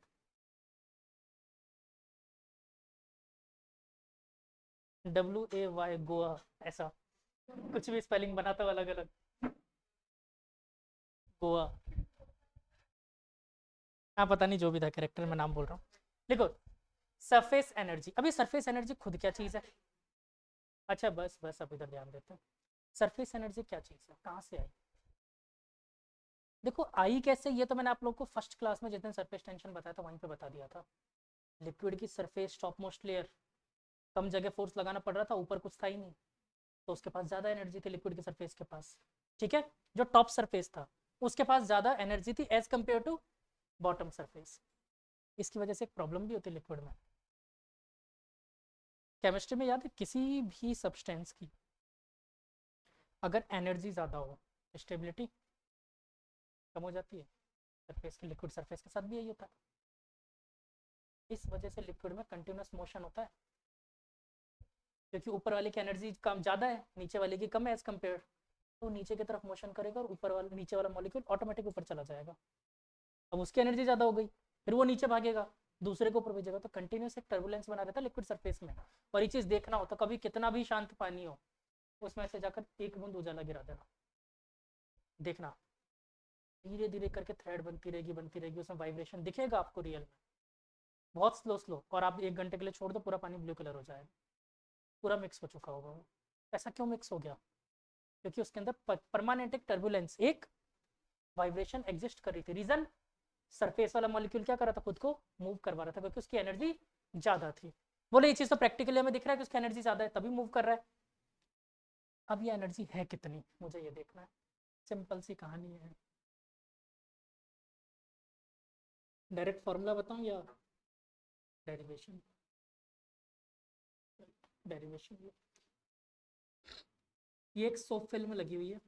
WAY गोवा, ऐसा कुछ भी स्पेलिंग बनाता हो अलग अलग, गोवा। हाँ पता नहीं, जो भी था, कैरेक्टर में नाम बोल रहा हूँ। देखो सरफेस एनर्जी, अभी सरफेस एनर्जी खुद क्या चीज़ है? अच्छा बस बस, अब इधर ध्यान देते हैं। सरफेस एनर्जी क्या चीज़ है, कहाँ से आई? देखो आई कैसे, ये तो मैंने आप लोग को फर्स्ट क्लास में जिस दिन सरफेस टेंशन बताया था वहीं पे बता दिया था। लिक्विड की सरफेस टॉप मोस्ट लेयर, कम जगह फोर्स लगाना पड़ रहा था, ऊपर कुछ था ही नहीं, तो उसके पास ज़्यादा एनर्जी थी लिक्विड की सरफेस के पास, ठीक है। जो टॉप सरफेस था उसके पास ज़्यादा एनर्जी थी as compare to bottom surface. इसकी वजह से एक प्रॉब्लम भी होती है लिक्विड में। केमिस्ट्री में याद है, किसी भी सब्सटेंस की अगर एनर्जी ज़्यादा हो, स्टेबिलिटी कम हो जाती है। सरफेस की, लिक्विड सरफेस के साथ भी यही होता है। इस वजह से लिक्विड में कंटिन्यूस मोशन होता है, क्योंकि ऊपर वाले की एनर्जी कम ज़्यादा है, नीचे वाले की कम है एज कम्पेयर। तो नीचे की तरफ मोशन करेगा और ऊपर वाला नीचे वाला मॉलिक्यूल ऑटोमेटिक ऊपर चला जाएगा। अब उसकी एनर्जी ज़्यादा हो गई, फिर वो नीचे भागेगा, दूसरे को ऊपर भेजेगा, तो कंटिन्यूस एक टर्बुलेंस बना रहता है लिक्विड सरफेस में। और ये चीज़ देखना होता, कभी कितना भी शांत पानी हो उसमें से जाकर एक बूंद उजाला गिरा देना, देखना धीरे धीरे करके थ्रेड बनती रहेगी, उसमें वाइब्रेशन दिखेगा आपको रियल में, बहुत स्लो स्लो। और आप 1 घंटे के लिए छोड़ दो, पूरा पानी ब्लू कलर हो जाएगा, पूरा मिक्स हो चुका होगा वो। ऐसा क्यों मिक्स हो गया? क्योंकि उसके अंदर परमानेंट एक टर्बुलेंस, एक वाइब्रेशन एग्जिस्ट कर रही थी। रीजन, सरफेस वाला मॉलिक्यूल क्या कर रहा था, खुद को मूव करवा रहा था, क्योंकि उसकी एनर्जी ज्यादा थी। बोले ये चीज तो प्रैक्टिकली हमें दिख रहा है कि उसकी एनर्जी ज्यादा है तभी मूव कर रहा है। अब ये एनर्जी है कितनी, मुझे ये देखना है। सिंपल सी कहानी है। डायरेक्ट फॉर्मूला बताऊं या डेरिवेशन? डेरिवेशन, ये एक सोप फिल्म लगी हुई है,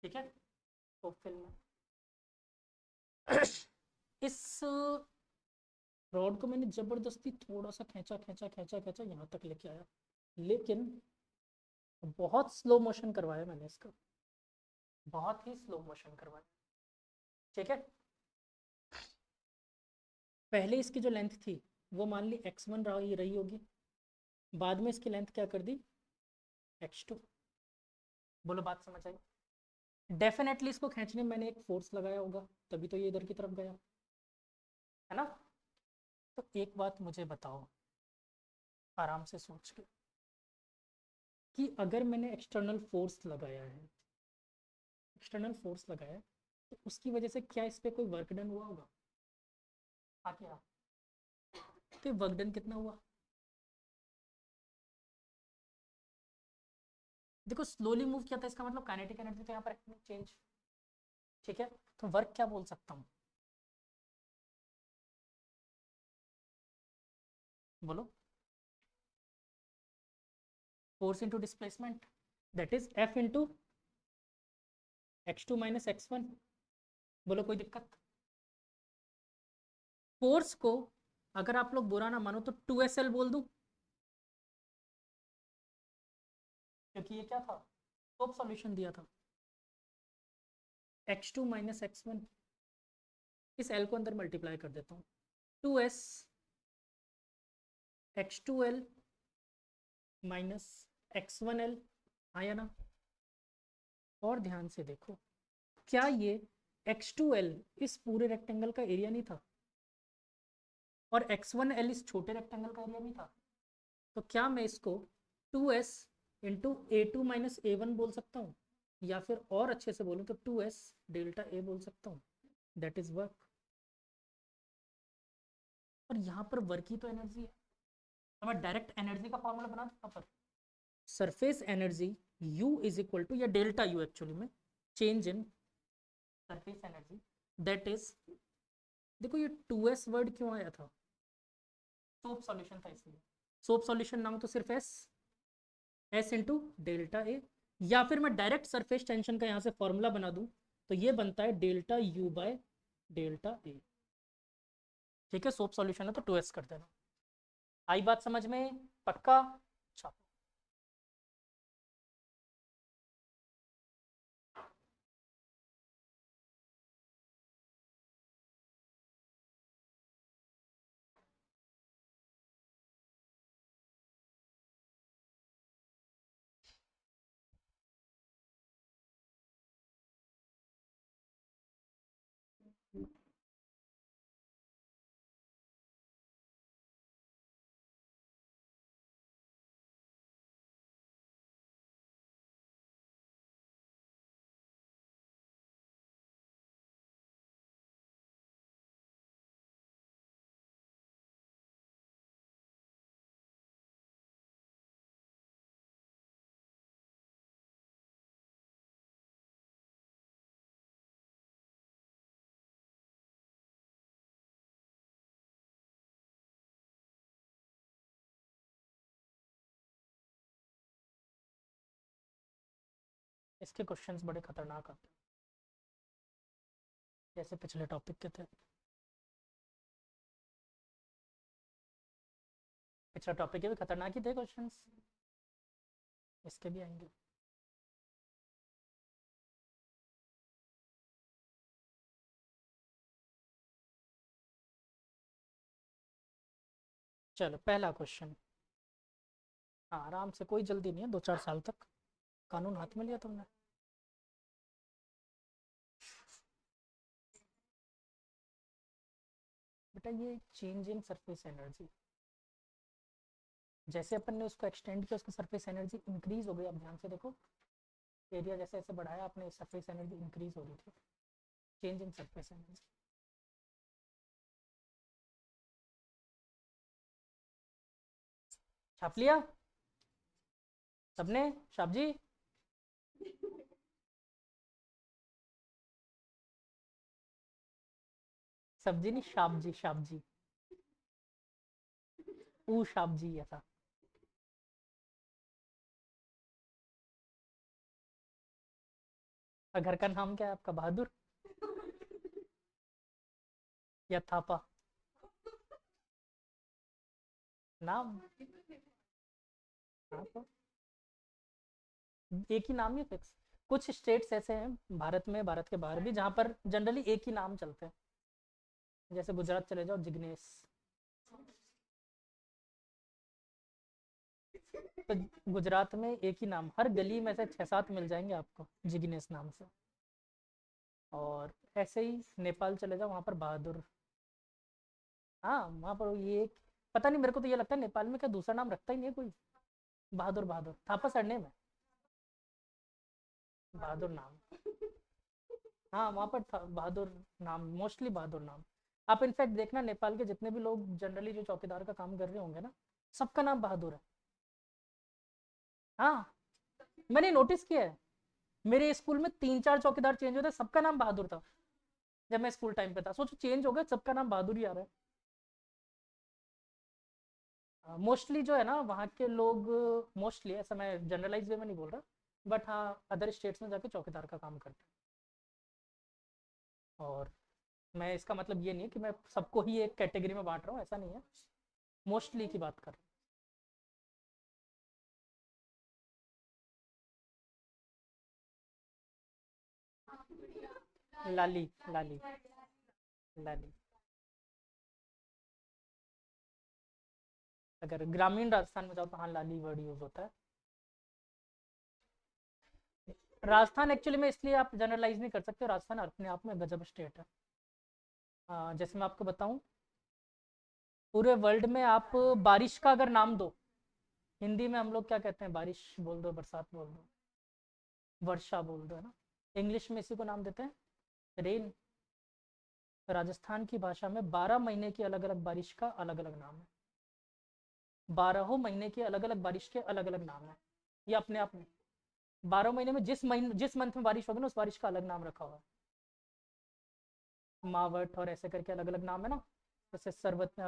ठीक है, सोप फिल्म। इस रॉड को मैंने जबरदस्ती थोड़ा सा खींचा खींचा खींचा खींचा यहाँ तक लेके आया, लेकिन बहुत स्लो मोशन करवाया मैंने इसका, बहुत ही स्लो मोशन करवाया, ठीक है। पहले इसकी जो लेंथ थी वो मान ली x1 रही होगी, बाद में इसकी लेंथ क्या कर दी, x2। बोलो बात समझ आई? डेफिनेटली इसको खींचने में मैंने एक फोर्स लगाया होगा, तभी तो ये इधर की तरफ गया, है ना। तो एक बात मुझे बताओ आराम से सोच के, कि अगर मैंने एक्सटर्नल फोर्स लगाया है, एक्सटर्नल फोर्स लगाया है, तो उसकी वजह से क्या इस पर कोई वर्क डन हुआ होगा? हाँ क्या? तो वर्क डन कितना हुआ? देखो स्लोली मूव किया था, इसका मतलब काइनेटिक एनर्जी तो यहाँ पर चेंज, ठीक है। तो वर्क क्या बोल सकता हूँ, बोलो। Force into displacement, that is F into x2 minus x1। बोलो कोई दिक्कत? फोर्स को अगर आप लोग बुरा ना मानो तो 2SL बोल दूं, क्योंकि ये क्या था, टॉप सॉल्यूशन दिया था। x2 माइनस x1, इस l को अंदर मल्टीप्लाई कर देता हूँ, 2s x2l माइनस x1l, आया ना। और ध्यान से देखो, क्या ये x2l इस पूरे रेक्टेंगल का एरिया नहीं था, और x1l इस छोटे रेक्टेंगल का एरिया नहीं था? तो क्या मैं इसको 2s into A2 minus A1 बोल सकता हूँ, या फिर और अच्छे से बोलूँ तो 2s डेल्टा A बोल सकता हूँ, दैट इज वर्क। और यहाँ पर वर्क ही तो एनर्जी है, तो मैं डायरेक्ट एनर्जी का फॉर्मूला बना दूँ यहाँ पर, surface energy U is equal to, या डेल्टा U एक्चुअली में, change in surface energy, that is, देखो ये 2s वर्ड क्यों आया था, सोप सॉल्यूशन था इसलिए, सोप सॉल्यूशन ना हो तो सिर्फ S इंटू डेल्टा ए, या फिर मैं डायरेक्ट सरफेस टेंशन का यहाँ से फॉर्मूला बना दूं, तो ये बनता है delta U by delta A, ठीक है। सोप सॉल्यूशन है तो 2s कर देना। आई बात समझ में? पक्का? अच्छा, इसके क्वेश्चंस बड़े खतरनाक आते हैं, जैसे पिछले टॉपिक के थे। पिछले टॉपिक के भी खतरनाक ही थे क्वेश्चंस, इसके भी आएंगे। चलो पहला क्वेश्चन। हाँ आराम से, कोई जल्दी नहीं है, 2-4 साल तक कानून हाथ में लिया तुमने। बेटा ये चेंज इन सरफेस एनर्जी, जैसे अपन ने उसको एक्सटेंड किया उसकी सरफेस एनर्जी इंक्रीज हो गई। अब ध्यान से देखो, एरिया जैसे जैसे बढ़ाया आपने सरफेस एनर्जी इंक्रीज हो रही थी। Change in surface energy. छाप लिया सबने? छाप जी। सब्जी नहीं, शाप जी, शाप जी। ऊ शाप जी ऐसा। और घर का नाम क्या है आपका? बहादुर या थापा? नाम? हाँ तो एक ही नाम ही फिक्स। कुछ स्टेट्स ऐसे हैं भारत में, भारत के बाहर भी, जहाँ पर जनरली एक ही नाम चलते हैं। जैसे गुजरात चले जाओ, जिग्नेश। तो गुजरात में एक ही नाम, हर गली में से 6-7 मिल जाएंगे आपको जिग्नेश नाम से। और ऐसे ही नेपाल चले जाओ, वहाँ पर बहादुर। हाँ वहाँ पर ये एक, पता नहीं, मेरे को तो ये लगता है नेपाल में क्या दूसरा नाम रखता ही नहीं है कोई। बहादुर, बहादुर थापा सरनेम है, बहादुर नाम। हाँ वहाँ पर बहादुर नाम, मोस्टली बहादुर नाम। आप इनफैक्ट देखना, नेपाल के जितने भी लोग जनरली जो चौकीदार का काम कर रहे होंगे ना, सबका नाम बहादुर है। हाँ मैंने नोटिस किया है, मेरे स्कूल में 3-4 चौकीदार चेंज होते, सबका नाम बहादुर था। जब मैं स्कूल टाइम पे था, सोचो चेंज हो गया, सबका नाम बहादुर ही आ रहा है। मोस्टली जो है ना वहाँ के लोग, मोस्टली, ऐसा मैं जनरलाइज वे में नहीं बोल रहा, बट हाँ अदर स्टेट्स में जाके चौकीदार का काम करते हैं। और मैं इसका मतलब ये नहीं है कि मैं सबको ही एक कैटेगरी में बांट रहा हूँ, ऐसा नहीं है, मोस्टली की बात कर रहा हूँ। लाली, लाली, लाली। अगर ग्रामीण राजस्थान में जाओ तो हाँ लाली वर्ड यूज होता है। राजस्थान एक्चुअली में इसलिए आप जनरलाइज नहीं कर सकते, राजस्थान अपने आप में गजब स्टेट है। जैसे मैं आपको बताऊं, पूरे वर्ल्ड में आप बारिश का अगर नाम दो, हिंदी में हम लोग क्या कहते हैं? बारिश बोल दो, बरसात बोल दो, वर्षा बोल दो, है ना। इंग्लिश में इसी को नाम देते हैं रेन। राजस्थान की भाषा में 12 महीने की अलग अलग बारिश का अलग अलग नाम है। 12 महीने के अलग अलग बारिश के अलग अलग नाम है। ये अपने आप में 12 महीने में जिस मंथ में बारिश होगी ना, उस बारिश का अलग नाम रखा हुआ है। मावट और ऐसे करके अलग अलग नाम है ना। जैसे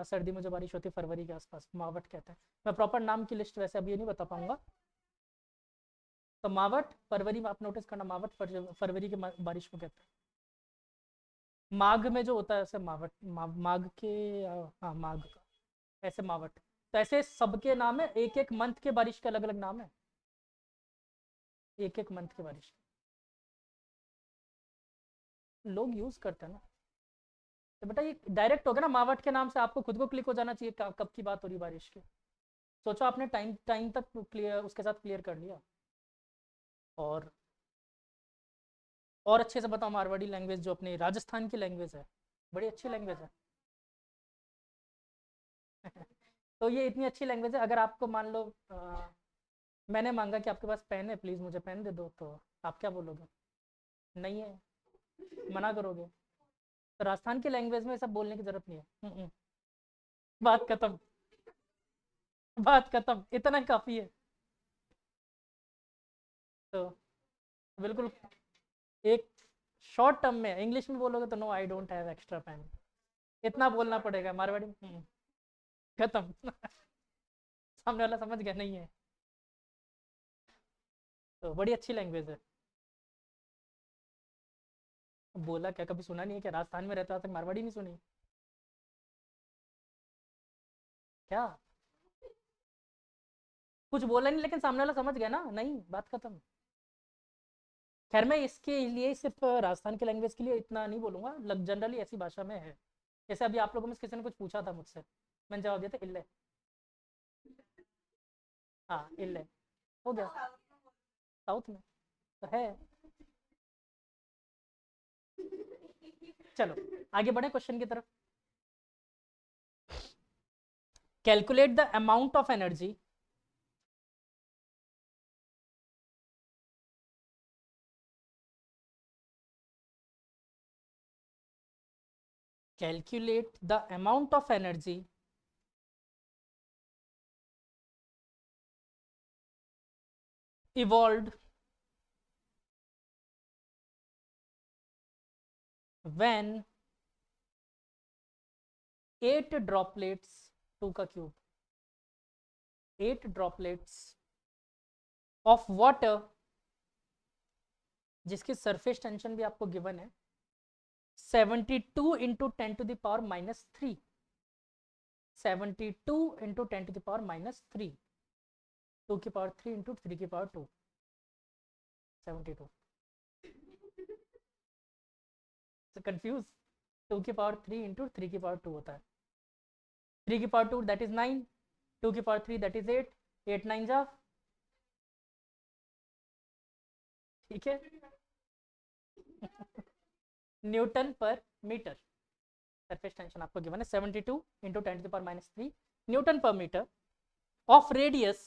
सर्दी में जो बारिश होती है फरवरी के आसपास, मावट कहते हैं। मैं प्रॉपर नाम की लिस्ट वैसे अभी ये नहीं बता पाऊंगा। तो मावट फरवरी में, आप नोटिस करना, मावट फरवरी की बारिश को कहते हैं। माघ में जो होता है ऐसे मावट, माघ के, हाँ माघ का, ऐसे मावट। तो ऐसे सबके नाम है, एक एक मंथ के बारिश के अलग अलग नाम है, एक एक मंथ की बारिश लोग यूज करते हैं ना। तो बेटा ये डायरेक्ट हो गया ना, मावट के नाम से आपको खुद को क्लिक हो जाना चाहिए कब की बात हो रही बारिश की। सोचो आपने टाइम टाइम तक क्लियर उसके साथ क्लियर कर लिया। और अच्छे से बताओ, मारवाड़ी लैंग्वेज जो अपनी राजस्थान की लैंग्वेज है, बड़ी अच्छी लैंग्वेज है। तो ये इतनी अच्छी लैंग्वेज है, अगर आपको मान लो मैंने मांगा कि आपके पास पेन है, प्लीज़ मुझे पेन दे दो, तो आप क्या बोलोगे? नहीं है, मना करोगे। तो राजस्थान की लैंग्वेज में सब बोलने की जरूरत नहीं है। बात खत्म, बात खत्म, इतना ही काफ़ी है। तो बिल्कुल एक शॉर्ट टर्म में इंग्लिश में बोलोगे तो no I don't have extra pen, इतना बोलना पड़ेगा। मारवाड़ी में खत्म। सामने वाला समझ गया नहीं है। तो बड़ी अच्छी लैंग्वेज है। बोला क्या, कभी सुना नहीं है क्या? राजस्थान में रहता तक मारवाड़ी नहीं सुनी क्या? कुछ बोला नहीं लेकिन सामने वाला समझ गया ना, नहीं, बात खत्म। खैर मैं इसके लिए सिर्फ राजस्थान की लैंग्वेज के लिए इतना नहीं बोलूंगा, जनरली ऐसी भाषा में है। जैसे अभी आप लोगों में से किसी ने कुछ पूछा था मुझसे, मैंने जवाब दिया था इल्ले। हाँ इनलैंड हो गया, साउथ में तो है। चलो आगे बढ़े क्वेश्चन की तरफ। Calculate the amount of energy calculate the amount of energy evolved when 8 droplets 2 का क्यूब 8 droplets of water जिसकी सरफेस टेंशन भी आपको गिवन है 72 into 10 to the power -3 72 into 10 to the power -3 2 की पावर 3 इंटू 3 की पावर 2 72 कंफ्यूज 2 की पावर 3 इंटू 3 की power 2 होता है 3 की पावर 2 दैट इज 9 2 की पावर 3 दैट इज 8 8 9 जा ठीक है newton per metre surface tension आपको गिवन है 72 into 10 to the power -3 newton per metre of radius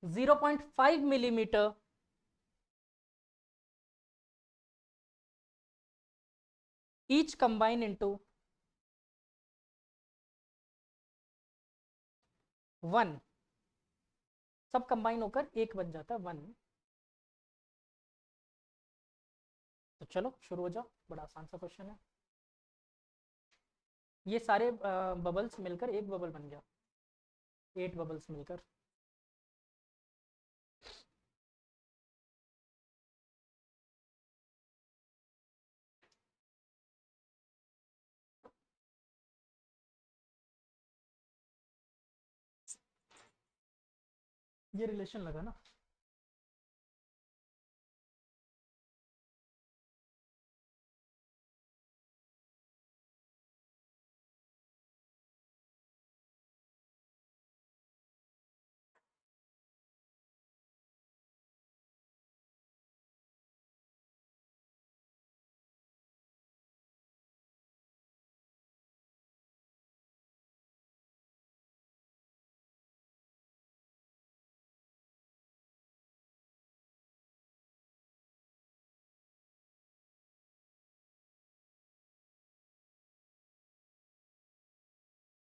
0.5 millimetre each combine into 1 सब कंबाइन होकर एक बन जाता है 1 तो चलो शुरू हो जाओ बड़ा आसान सा क्वेश्चन है ये सारे बबल्स मिलकर एक बबल बन गया 8 बबल्स मिलकर ये रिलेशन लगा ना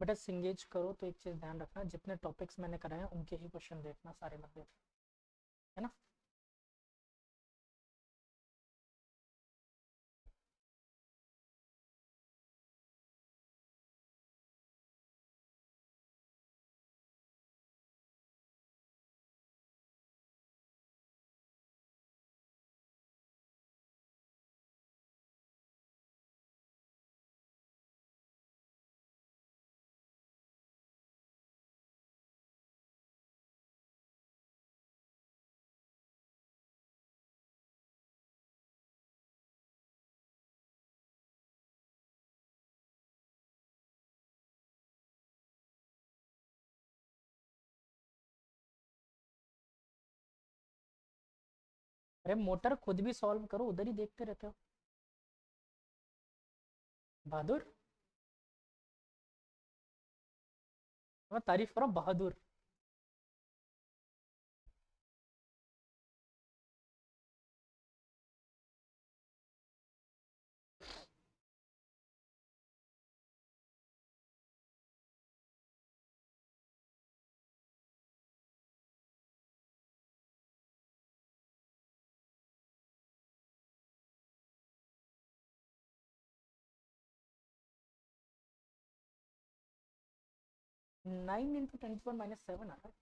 बेटा सिंगेज करो तो एक चीज़ ध्यान रखना जितने टॉपिक्स मैंने कराए हैं उनके ही क्वेश्चन देखना सारे मत देखना है ना अरे मोटर खुद भी सॉल्व करो उधर ही देखते रहते हो बहादुर मैं तारीफ करो बहादुर नाइन इंटू 10⁻⁷ आ रहा है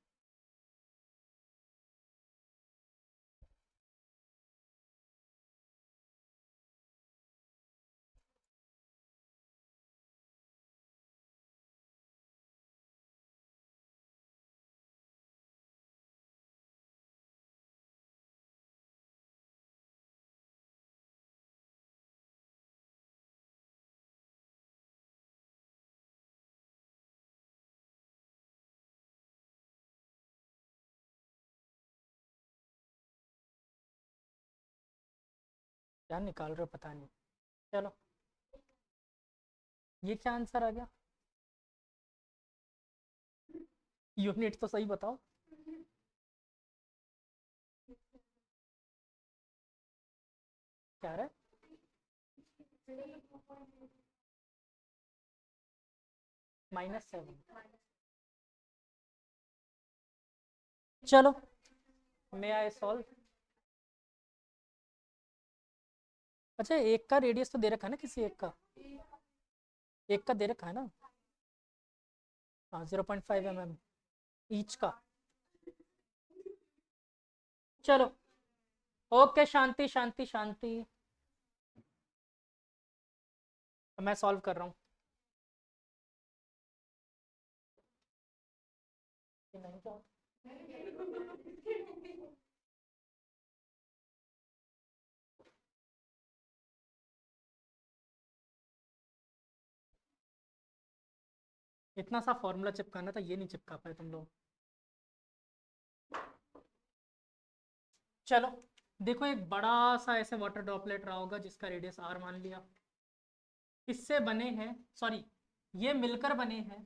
क्या निकाल रहे हो पता नहीं। चलो ये क्या आंसर आ गया, यूनिट तो सही बताओ। क्या रहा है? -7। चलो मैं आई सॉल्व। अच्छा एक का रेडियस तो दे रखा है ना, किसी एक का दे रखा है ना। हाँ 0.5 mm ईच का। चलो ओके, शांति शांति शांति, मैं सॉल्व कर रहा हूँ। नहीं क्या इतना सा फॉर्मूला चिपकाना था, ये नहीं चिपका पाए तुम लोग। चलो देखो, एक बड़ा सा ऐसे वाटर ड्रॉपलेट रहा होगा जिसका रेडियस r मान लिया। इससे बने हैं, सॉरी ये मिलकर बने हैं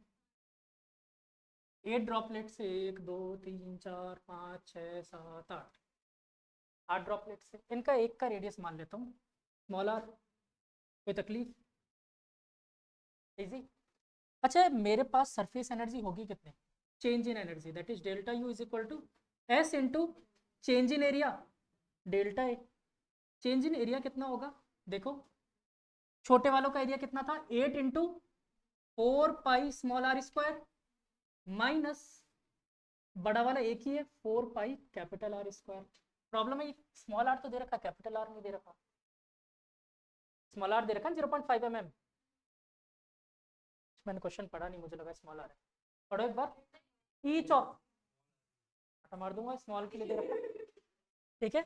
8 ड्रॉपलेट से, 1 2 3 4 5 6 7 8, 8 ड्रॉपलेट से। इनका एक का रेडियस मान लेता हूँ स्मॉल r। कोई तकलीफ? इजी। अच्छा मेरे पास सरफेस एनर्जी होगी कितने, change in energy that is delta U is equal to S into change in area delta A. Change in area कितना होगा देखो, छोटे वालों का एरिया कितना था 8 into 4 pi small R square, minus बड़ा वाला एक ही है 4 pi capital R square. Problem है स्मॉल आर तो दे रखा, कैपिटल आर नहीं दे रखा। स्मॉल आर दे रखा 0.5 mm। मैंने क्वेश्चन पढ़ा नहीं, मुझे लगा स्मॉल आर है। पढ़ो एक बार, ईच ऑफ मार दूंगा, स्मॉल के लिए दे रखा, ठीक है।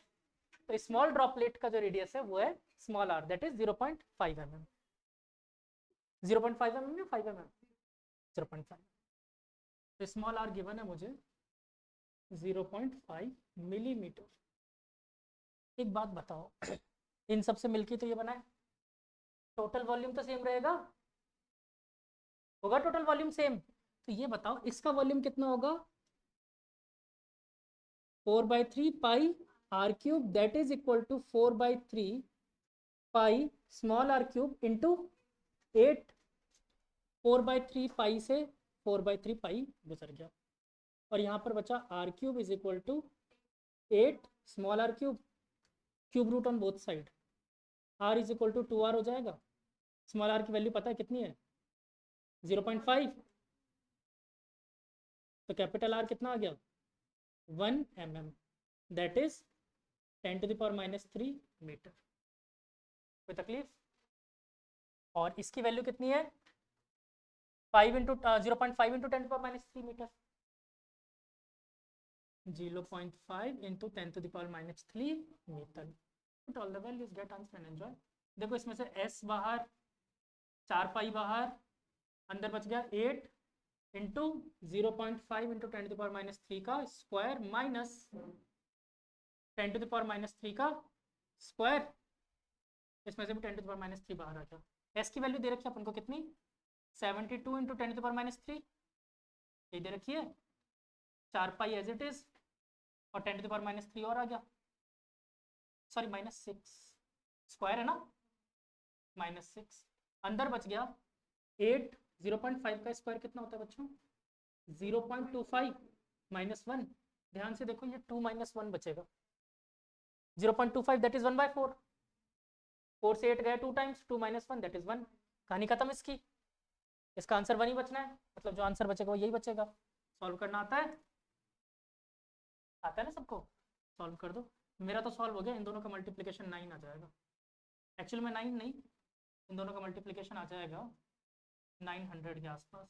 तो स्मॉल ड्रॉपलेट का जो रेडियस है वो है small R that is 0.5 mm। 0.5 mm या 5 mm? 0.5। तो स्मॉल आर गिवन है मुझे 0.5 मिलीमीटर। एक बात बताओ, इन सब से मिलके तो ये बना है, टोटल वॉल्यूम तो सेम रहेगा, होगा टोटल वॉल्यूम सेम। तो ये बताओ इसका वॉल्यूम कितना होगा, 4/3 pi r cube that is equal to 4/3 pi small r cube into 8। 4/3 pi से 4/3 पाई गुजर गया, और यहाँ पर बचा r cube is equal to 8 small r cube, cube root on both side, r is equal to 2r हो जाएगा। Small are की वैल्यू पता है कितनी है 0.5, तो कैपिटल आर कितना आ गया 1 mm दैट इज 10⁻³ मीटर। कोई तकलीफ? और इसकी वैल्यू कितनी है 0.5 metre, 0.5 into 10⁻³ metre. Put all the values, get answer and enjoy। देखो इसमें से s बाहर, 4 पाई बाहर, अंदर बच गया 8 इंटू 0.5 इंटू 10⁻³ का स्क्वायर माइनस 10⁻³ का स्क्वायर, इसमें से भी 10⁻³ बाहर आ गया। s की वैल्यू दे रखी है अपन को कितनी 72 इंटू 10⁻³ ये दे रखी है, 4 पाई एज इट इज, और 10⁻³ और आ गया, सॉरी -6 स्क्वायर है ना, -6 अंदर बच गया 8। 0.5 का स्क्वायर कितना होता है बच्चों 0.25 -1। ध्यान से देखो ये 2 - 1 बचेगा, 0.25 दैट इज 1/4। 4 से 8 गया 2 टाइम्स, 2 - 1 दैट इज 1। कहानी खत्म इसकी, इसका आंसर 1 ही बचना है, मतलब जो आंसर बचेगा वो यही बचेगा। सॉल्व करना आता है, आता है ना सबको, सॉल्व कर दो। मेरा तो सॉल्व हो गया, इन दोनों का मल्टीप्लिकेशन 9 आ जाएगा, एक्चुअल में 9 नहीं, इन दोनों का मल्टीप्लिकेशन आ जाएगा 900 के आसपास,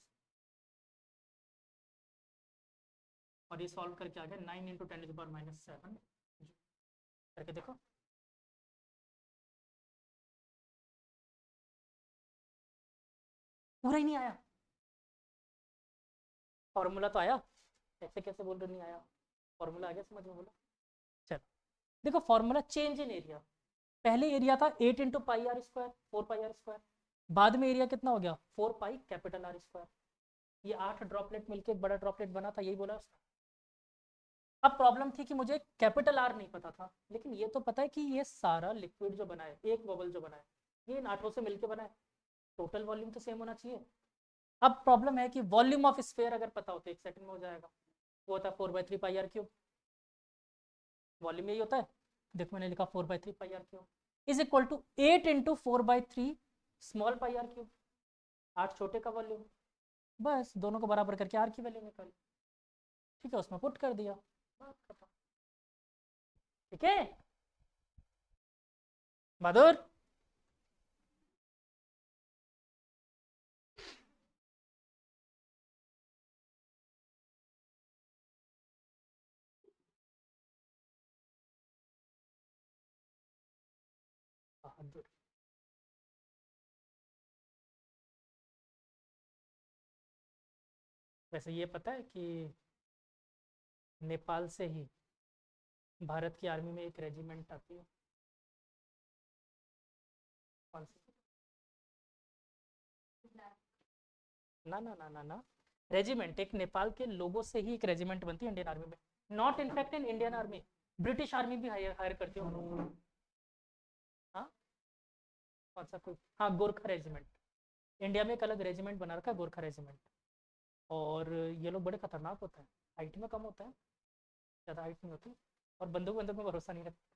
और ये सॉल्व करके आ गया 9 इंटू 10⁻⁷ करके देखो। पूरा ही नहीं आया, फॉर्मूला तो आया, ऐसे कैसे बोल रहे नहीं आया, फॉर्मूला आ गया समझ में, बोलो। चलो देखो फॉर्मूला चेंज इन एरिया, पहले एरिया था 8 into pi R square, 4 pi R square. बाद में एरिया कितना हो गया, 4 पाई कैपिटल आर स्क्वायर। ये 8 ड्रॉपलेट मिलके एक बड़ा ड्रॉपलेट बना था, यही बोला उसने। अब प्रॉब्लम थी कि मुझे कैपिटल आर नहीं पता था, लेकिन ये तो पता है कि ये सारा लिक्विड जो बना है, एक बबल जो बना है, ये इन 8 से मिलके बना है, टोटल वॉल्यूम तो सेम होना चाहिए। अब प्रॉब्लम है कि वॉल्यूम ऑफ स्फीयर अगर पता हो तो 1 सेकंड में हो जाएगा। वो होता है 4/3 पाई आर क्यूब। वॉल्यूम यही होता है, देखो मैंने लिखा 4/3 pi r cube is equal to 8 into 4/3 small pi r cube. 8 छोटे का वॉल्यूम, बस दोनों को बराबर करके आर की वैल्यू निकाली, ठीक है, उसमें पुट कर दिया, बात खत्म। ठीक है बहादुर। बहादुर। वैसे ये पता है कि नेपाल से ही भारत की आर्मी में एक रेजिमेंट आती है, कौन सी? ना ना ना ना ना, रेजिमेंट एक नेपाल के लोगों से ही एक रेजिमेंट बनती है इंडियन आर्मी में। Not in fact in Indian army, British army भी हायर करती है उन लोगों को। हाँ, कौन सा कोई, हाँ गोरखा रेजिमेंट। इंडिया में एक अलग रेजिमेंट बना रखा है, गोरखा रेजिमेंट। और ये लोग बड़े खतरनाक होते हैं, हाइट में कम होते हैं, ज़्यादा हाइट नहीं होती, और बंदूक बंदूक में भरोसा नहीं रखते।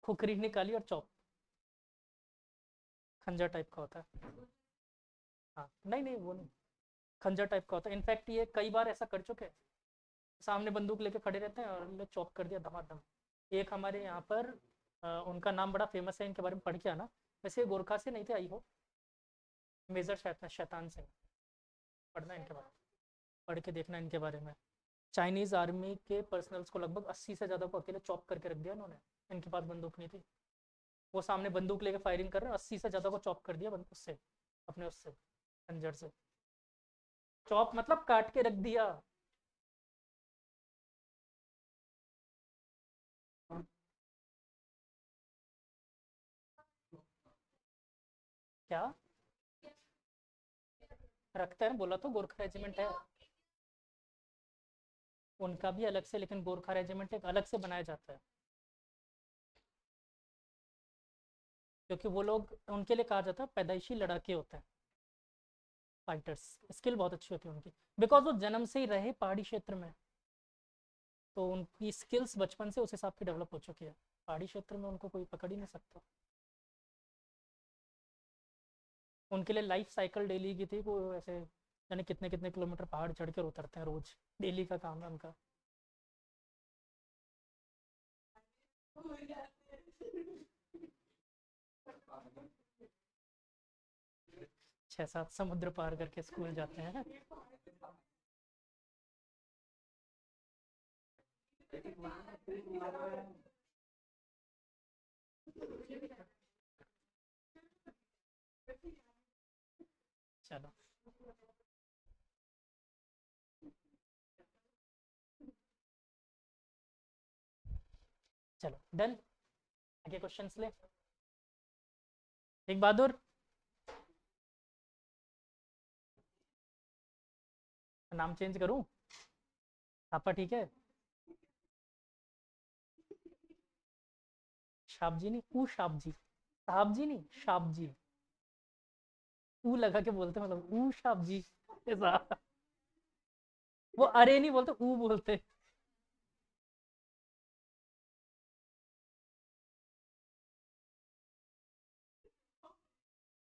खुखरी निकाली और चौक, खंजर टाइप का होता है। हाँ नहीं नहीं वो नहीं, खंजर टाइप का होता है। इनफैक्ट ये कई बार ऐसा कर चुके हैं, सामने बंदूक लेके खड़े रहते हैं और चॉप कर दिया धमाधम। एक हमारे यहाँ पर उनका नाम बड़ा फेमस है, इनके बारे में पढ़ के आना। वैसे गोरखा से नहीं थे आई हो, मेजर शैतान सिंह, पढ़ना इनके बारे में, पढ़ के देखना इनके बारे में। चाइनीज आर्मी के पर्सनल्स को लगभग 80 से ज़्यादा को अकेले चॉप करके रख दिया इन्होंने। इनके पास बंदूक नहीं थी, वो सामने बंदूक लेके फायरिंग कर रहे हैं, 80 से ज़्यादा को चॉप कर दिया उससे, अपने उससे खंजर से। चॉप मतलब काट के रख दिया। क्या रखते हैं, बोला तो गोरखा रेजिमेंट है उनका भी अलग से, लेकिन गोरखा रेजिमेंट एक अलग से बनाया जाता है, क्योंकि वो लोग उनके लिए कहा जाता है पैदाइशी लड़ाके होते हैं, फाइटर्स। स्किल बहुत अच्छी होती है उनकी, बिकॉज वो जन्म से ही रहे पहाड़ी क्षेत्र में, तो उनकी स्किल्स बचपन से उस हिसाब की डेवलप हो चुकी है। पहाड़ी क्षेत्र में उनको कोई पकड़ ही नहीं सकता। उनके लिए लाइफ साइकिल डेली की थी, वो ऐसे यानी कितने कितने किलोमीटर पहाड़ चढ़ कर उतरते हैं रोज, डेली का काम है उनका। 6-7 समुद्र पार करके स्कूल जाते हैं। चलो चलो डन, आगे क्वेश्चंस ले। एक बहादुर, नाम चेंज करूं? पापा ठीक है? शाप जी नहीं, ऊ शाप जी, साहब जी नहीं, शाप जी। ऊ लगा के बोलते मतलब ऊ शाप जी ऐसा। वो अरे नहीं बोलते, ऊ बोलते।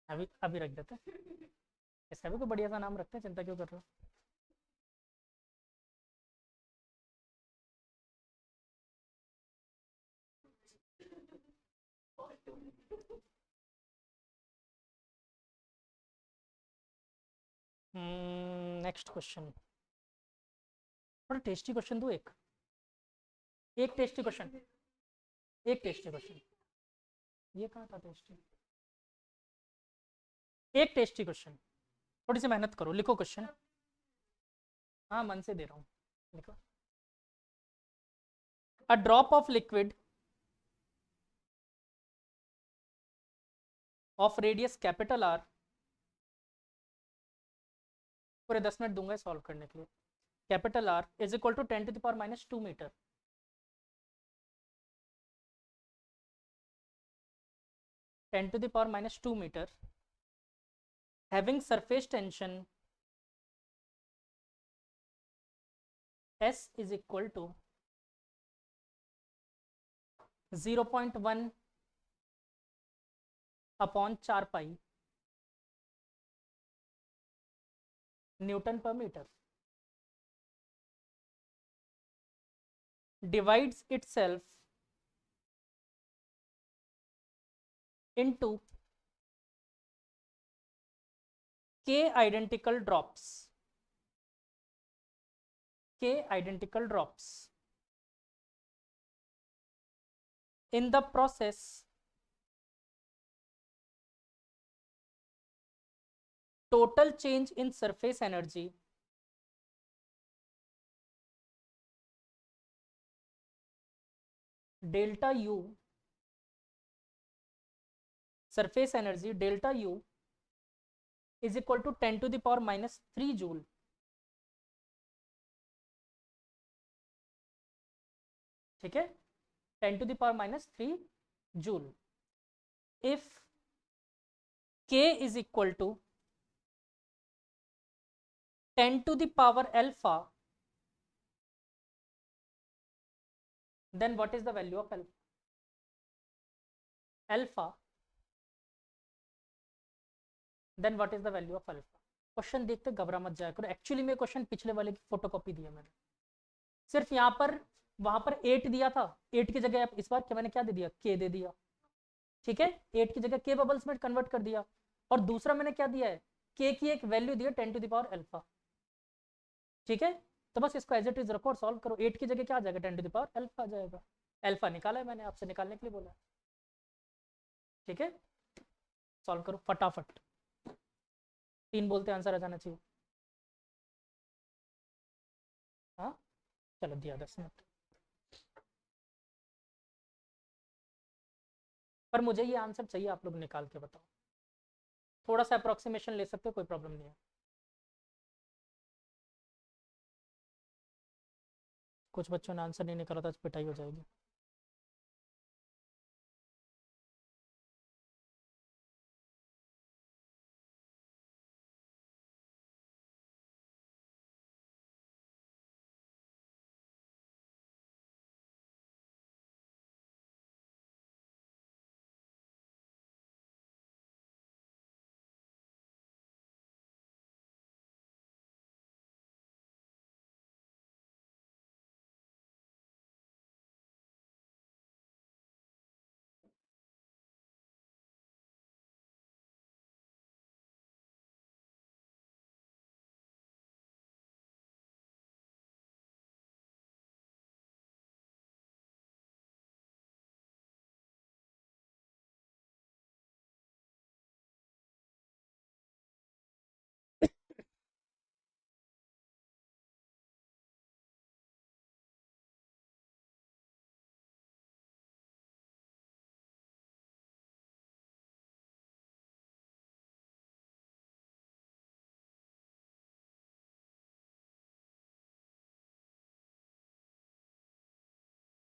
अभी अभी रख देते हैं। इसका भी कोई बढ़िया सा नाम रखते हैं, चिंता क्यों कर रहे हो? नेक्स्ट क्वेश्चन, थोड़ा टेस्टी क्वेश्चन दो एक, एक टेस्टी क्वेश्चन, एक टेस्टी क्वेश्चन। ये कहाँ था टेस्टी? एक टेस्टी क्वेश्चन, थोड़ी सी मेहनत करो, लिखो क्वेश्चन। हाँ मन से दे रहा हूँ, लिखो। A drop of liquid of radius capital R, पूरे 10 मिनट दूंगा सॉल्व करने के लिए, capital R is equal to 10⁻⁻² metre, 10⁻⁻² metre, having surface tension S is equal to 0.1 upon 4 pi newton per metre, divides itself into k identical drops, k identical drops. In the process, total change in surface energy delta U, surface energy delta U is equal to 10⁻³ joule, ठीक है, 10⁻³ joule. If k is equal to 10⁻⁴, then what is the value of alpha? Alpha, then what is the value of alpha? Question देखते घबरा मत जाया करो, actually में question पिछले वाले की फोटोकॉपी दी है मैंने, सिर्फ यहाँ पर वहां पर 8 दिया था, 8 की जगह इस बार क्या मैंने क्या दे दिया, k दे दिया, ठीक है, 8 की जगह k बबल्स में कन्वर्ट कर दिया, और दूसरा मैंने क्या दिया है, k की एक वैल्यू दी है 10⁻⁴, ठीक है, तो बस इसको एज इट इज रखो और सॉल्व करो, 8 की जगह क्या आ जाएगा 10⁻⁴ आ जाएगा, अल्फा निकाला है मैंने, आपसे निकालने के लिए बोला, ठीक है, सॉल्व करो फटाफट, 3 बोलते आंसर आ जाना चाहिए, हाँ चलो दिया 10 मिनट, पर मुझे ये आंसर चाहिए, आप लोग निकाल के बताओ, थोड़ा सा अप्रोक्सीमेशन ले सकते हो, कोई प्रॉब्लम नहीं है, कुछ बच्चों ने आंसर नहीं निकाला था, पिटाई हो जाएगी.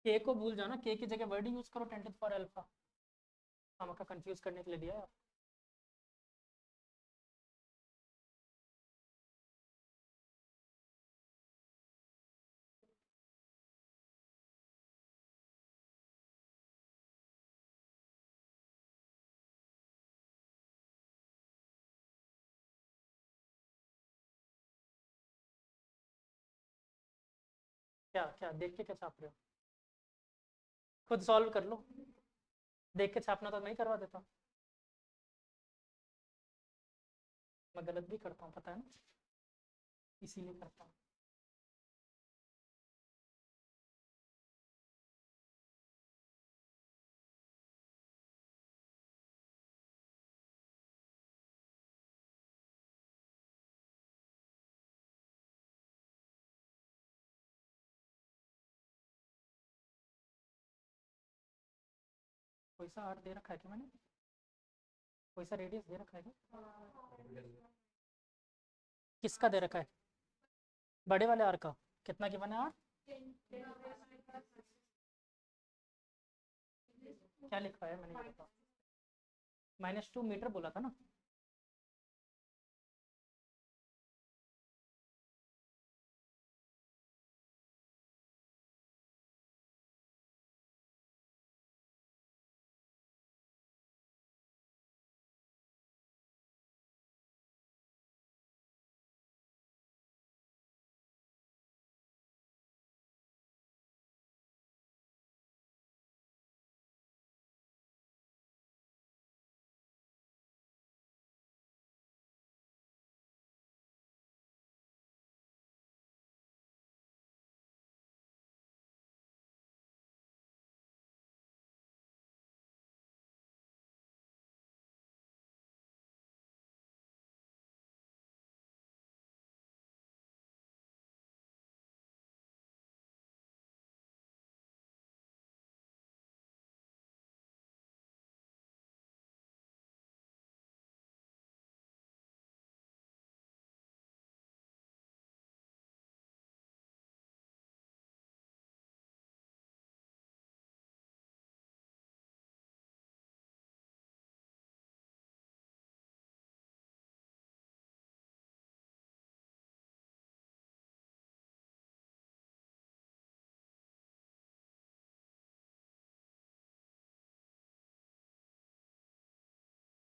के को भूल जाना, के की जगह वर्ड यूज करो 10⁻⁴, हम का कंफ्यूज करने के लिए दिया है. क्या क्या देख के क्या छाप रहे हो, खुद सॉल्व कर लो, देख के छापना तो नहीं करवा देता, मैं गलत भी करता हूँ पता है ना, इसीलिए करता हूँ. कोई सा आर्ट दे रखा है क्या मैंने, कोई सा रेडियस दे रखा है क्या? किसका दे रखा है? बड़े वाले आर का कितना गिवन है? आर क्या लिखा है मैंने ये बता। -2 मीटर बोला था ना।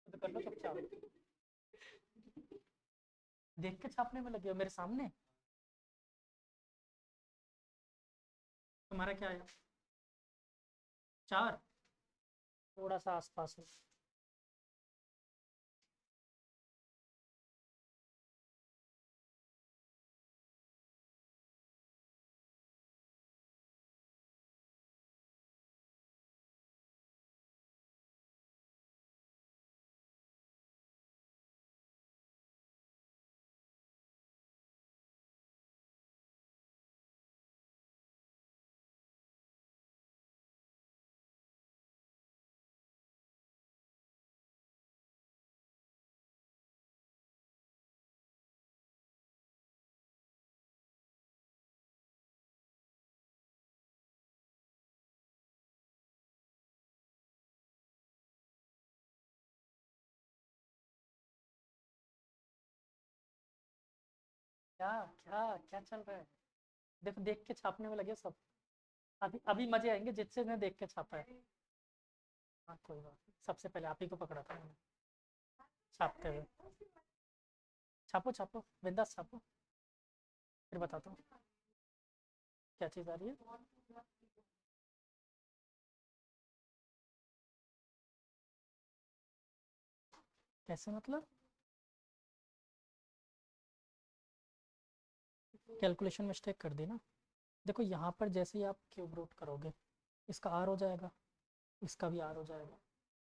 तो कर लो चुपचाप, देख के छापने में लगे हो मेरे सामने। तुम्हारा क्या है? 4, थोड़ा सा आसपास हो। क्या क्या क्या चल रहा है? देखो देख के छापने में लगे सब। अभी अभी मजे आएंगे जिससे ने देख के छापा है। हाँ कोई बात नहीं, सबसे पहले आप ही को पकड़ा था मैंने छापते हुए। छापो छापो बिंदास छापो, फिर बताता हूँ क्या चीज़ आ रही है। कैसे मतलब? कैलकुलेशन मिस्टेक कर दी ना। देखो यहाँ पर जैसे ही आप क्यूब रूट करोगे, इसका आर हो जाएगा, इसका भी आर हो जाएगा,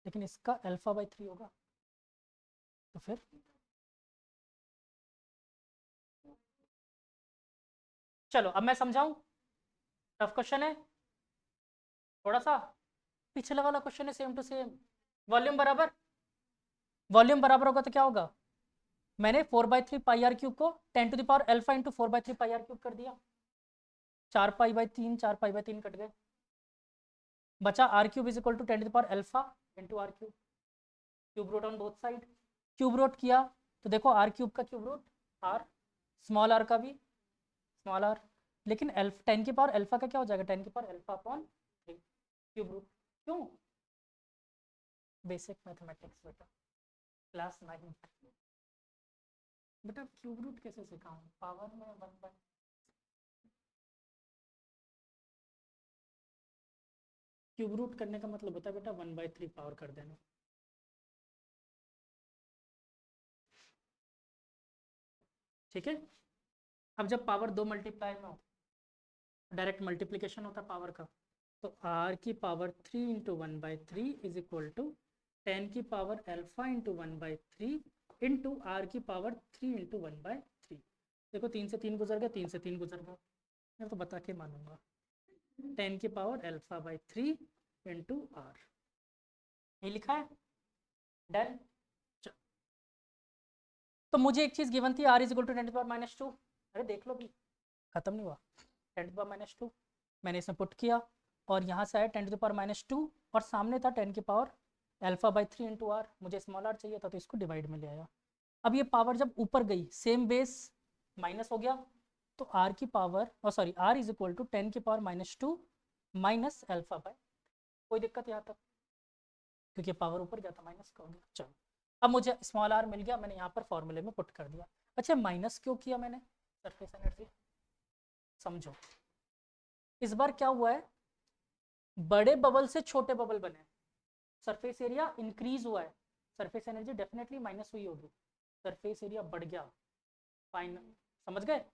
लेकिन इसका अल्फा/3 होगा। तो फिर चलो अब मैं समझाऊं। टफ क्वेश्चन है थोड़ा सा। पिछले वाला क्वेश्चन है सेम टू सेम। वॉल्यूम बराबर, वॉल्यूम बराबर होगा तो क्या होगा? मैंने 4/3 πr³ को 10⁻∞ इंटू 4/3 πr³ कर दिया। 4π/3 4π/3 कट गए, बचा r³ is equal to 10⁻∞ into r³। Cube root on both side, cube root किया तो देखो r³ का cube root r, small r का भी स्मॉल r, लेकिन 10⁻∞ का क्या हो जाएगा? 10⁻∞/3 क्यूब रूट। क्यों? बेसिक मैथमेटिक्स बेटा, क्लास 9। बेटा क्यूब रूट कैसे सिखाऊं? पावर में 1/, क्यूब रूट करने का मतलब होता है बेटा 1/3 पावर कर देना। ठीक है। अब जब पावर 2 मल्टीप्लाई में हो, डायरेक्ट मल्टीप्लीकेशन होता है पावर का, तो r³ into 1/3 is equal to 10⁻∞ into 1/3 into r³ into 1/3। देखो 3 से 3 गुजर गया, 3 से 3 गुजर गया, मैं तो बता के मानूंगा। 10⁻∞/3 इंटू r, ये लिखा है। डन। तो मुझे एक चीज गिवन थी, r इज इक्वल टू 10⁻²। अरे देख लो भी, खत्म नहीं हुआ। 10⁻², मैंने इसमें पुट किया और यहाँ से आया 10⁻², और सामने था 10⁻⁴ इंटू आर। मुझे स्मॉल आर चाहिए था तो इसको डिवाइड में ले आया। अब ये पावर जब ऊपर गई सेम बेस माइनस हो गया, तो आर की power, sorry, r is equal to 10⁻² minus α/। कोई दिक्कत यहाँ तक, क्योंकि पावर ऊपर गया था माइनस का हो गया। चलो, अब मुझे स्मॉल आर मिल गया, मैंने यहाँ पर फॉर्मूले में पुट कर दिया। अच्छा, माइनस क्यों किया मैंने सरफेस एनर्जी, समझो। इस बार क्या हुआ है, बड़े बबल से छोटे बबल बने, सरफेस एरिया इंक्रीज हुआ है, सरफेस एनर्जी डेफिनेटली माइनस हुई होगी, सरफेस एरिया बढ़ गया, फाइन, समझ गए,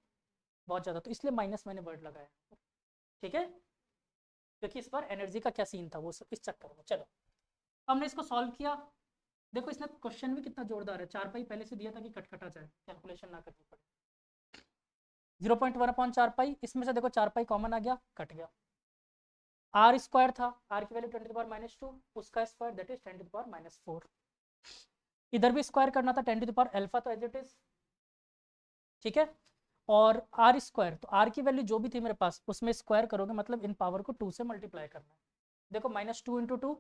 बहुत ज़्यादा, तो इसलिए माइनस मैंने वर्ड लगाया, ठीक है, क्योंकि इस बार एनर्जी का क्या सीन था वो इस चक्कर में। चलो, हमने इसको सॉल्व किया। देखो इसने क्वेश्चन भी कितना जोरदार है, 4 पाई पहले से दिया था कि कट कटा जाए, कैलकुलेशन ना करनी पड़े। 0.1/4 पाई, इसमें से देखो 4 पाई कॉमन आ गया, कट गया। आर स्क्वायर था, आर की वैल्यू 10⁻², उसका स्क्वायर दैट इज 10⁻⁴। इधर भी स्क्वायर करना था 10⁻⁴, तो एज इट इज, ठीक है। और आर स्क्वायर, तो आर की वैल्यू जो भी थी मेरे पास उसमें स्क्वायर करोगे, मतलब इन पावर को 2 से मल्टीप्लाई करना है। देखो -2 इंटू 2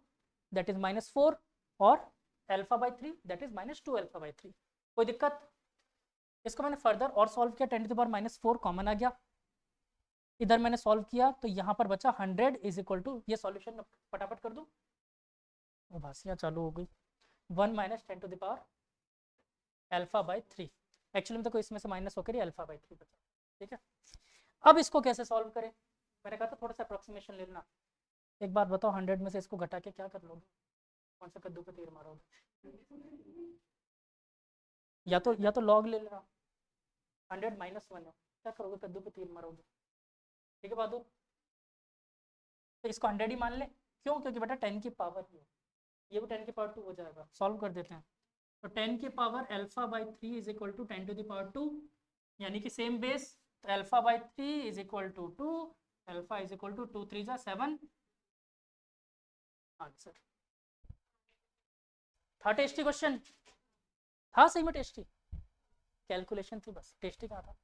दैट इज -4, और α/3 दैट इज -2 α/3। कोई दिक्कत, इसको मैंने फर्दर और सॉल्व किया, 10⁻⁴ कॉमन आ गया, इधर मैंने सॉल्व किया तो यहाँ पर बचा 100 इज इक्वल टू, ये सॉल्यूशन फटाफट कर दूँ, भाषियाँ चालू हो गई, 1 - 10⁻³ एक्चुअली में तो कोई इसमें से माइनस होकर ही α/3 बचा, ठीक है। अब इसको कैसे सॉल्व करें, मैंने कहा था थोड़ा सा अप्रोक्सीमेशन ले लेना। एक बात बताओ, 100 में से इसको घटा के क्या कर लोगे, कौन सा कद्दू पे तीर मारोगे, या तो लॉग ले लेना, 100 - 1 है, क्या करोगे, कद्दू पे तीर मारोगे, ठीक है बहादुर। तो इसको 100 ही मान ले, क्यों, क्योंकि बेटा 10 की पावर है, ये भी 10 की पावर 2 हो जाएगा, सॉल्व कर देते हैं। तो 10 की पावर α/3 इज इक्वल टू 10⁻², यानी कि सेम बेस, तो α/3 is equal to 2, alpha is equal to 2 3 7, answer. था टेस्टी क्वेश्चन, था सही में टेस्टी, कैलकुलेशन थी बस, टेस्टी कहाँ था,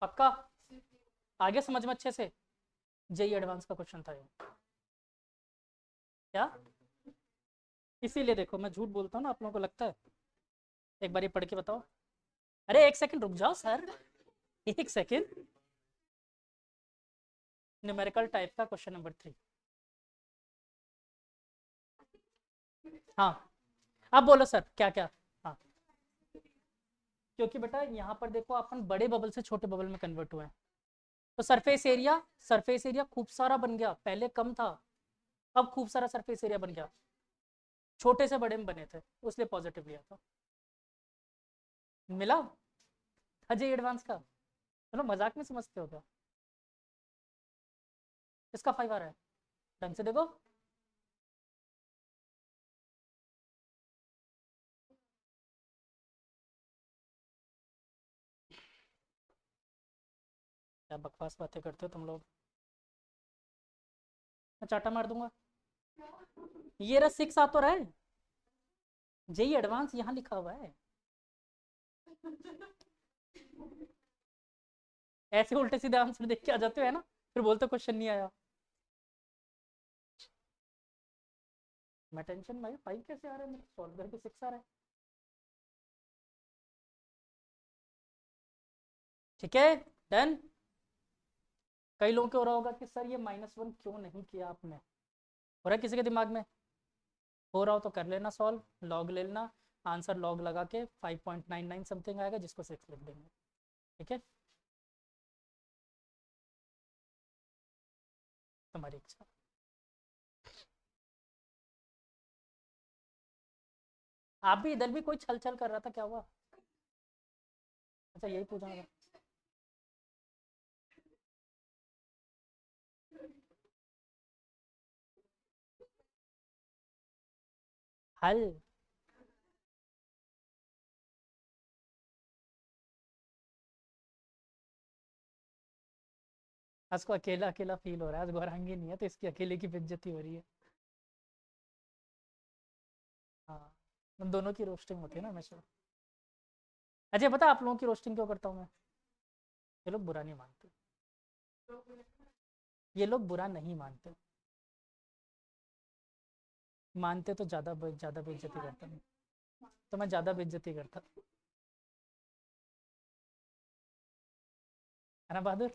पक्का आगे समझ में अच्छे से, जेई एडवांस का क्वेश्चन था ये, क्या, इसीलिए देखो मैं झूठ बोलता हूँ ना, आप लोगों को लगता है। एक बार ये पढ़ के बताओ, अरे एक सेकंड रुक जाओ सर, एक सेकंड, न्यूमेरिकल टाइप का क्वेश्चन नंबर 3, हाँ अब बोलो सर क्या क्या, हाँ, क्योंकि बेटा यहाँ पर देखो अपन बड़े बबल से छोटे बबल में कन्वर्ट हुए हैं, तो सरफेस एरिया खूब सारा बन गया, पहले कम था, अब खूब सारा सरफेस एरिया बन गया, छोटे से बड़े में बने थे, इसलिए पॉजिटिव लिया था, मिला अजय एडवांस का, चलो मजाक में समझते हो क्या, इसका 5 आ रहा है, ढंग से देखो, क्या बकवास बातें करते हो तुम लोग, मैं चाटा मार दूंगा। ये रहा 6 आ तो रहा है, जेई एडवांस यहाँ लिखा हुआ है, ऐसे उल्टे सीधे आंसर देख के आ जाते हो है ना, फिर बोलते क्वेश्चन नहीं आया, मैं टेंशन भाई 5 कैसे आ रहा है, मेरे सॉल्व करके 6 आ रहा है, ठीक है डन। कई लोगों को हो रहा होगा कि सर ये -1 क्यों नहीं किया आपने, हो रहा है किसी के दिमाग में, हो रहा हो तो कर लेना सॉल्व, लॉग ले लेना, आंसर लॉग लगा के 5.99 समथिंग आएगा, जिसको 6 लिख देंगे, ठीक है, तुम्हारी इच्छा। आप भी इधर भी कोई छल छल कर रहा था, क्या हुआ, अच्छा यही पूछा था, हल, उसको अकेला अकेला फील हो रहा है, आज गौरांगी नहीं है तो इसकी अकेले की बेइज्जती हो रही है, हाँ दोनों की रोस्टिंग होती है ना हमेशा। अजय पता आप लोगों की रोस्टिंग क्यों करता हूँ मैं? ये लोग बुरा नहीं मानते, ये लोग बुरा नहीं मानते, मानते तो ज़्यादा बेइज्जती करता मैं, तो मैं ज़्यादा बेइज्जती करता है ना बहादुर।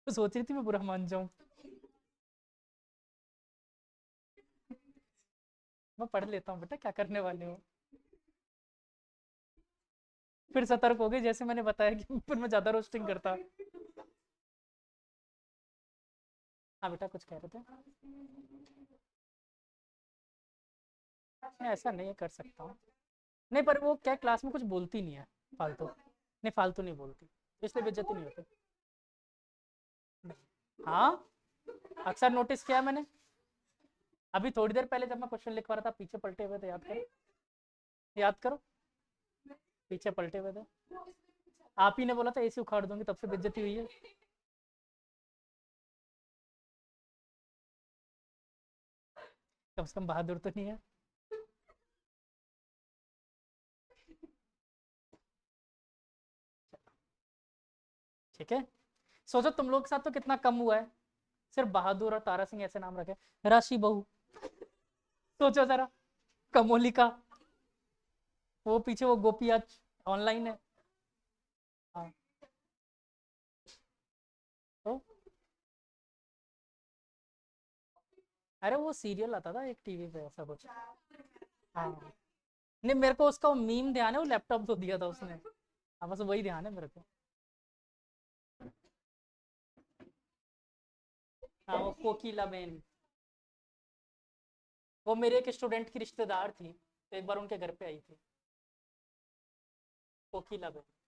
तो सोच रही थी मैं बुरा मान जाऊं। मैं पढ़ लेता हूँ बेटा, क्या करने वाले हो? फिर सतर्क हो गए जैसे मैंने बताया कि फिर मैं ज़्यादा रोस्टिंग करता। हाँ बेटा कुछ कह रहे थे? नहीं ऐसा नहीं कर सकता हूँ। नहीं पर वो क्या क्लास में कुछ बोलती नहीं है फालतू, नहीं फालतू नहीं बोलती, इसलिए बेइज्जती नहीं होती। हाँ अक्सर नोटिस किया मैंने। अभी थोड़ी देर पहले जब मैं क्वेश्चन लिखवा रहा था पीछे पलटे हुए थे, याद करो, याद करो, पीछे पलटे हुए थे। आप ही ने बोला था एसी उखाड़ दूंगी, तब से बेइज्जती हुई है। कम से कम बहादुर तो नहीं है। ठीक है, सोचो तुम लोग के साथ तो कितना कम हुआ है, सिर्फ बहादुर और तारा सिंह ऐसे नाम रखे। राशि बहू, सोचो जरा, कमोलिका, वो पीछे वो गोपी आज ऑनलाइन है। हाँ तो अरे वो सीरियल आता था एक टीवी पे ऐसा कुछ। हाँ नहीं मेरे को उसका मीम ध्यान है, वो लैपटॉप तो दिया था उसने। हाँ बस वही ध्यान है मेरे को। हाँ वो कोकिला बेन, वो मेरे एक स्टूडेंट की रिश्तेदार थी, तो एक बार उनके घर पे आई थी कोकिला बेन।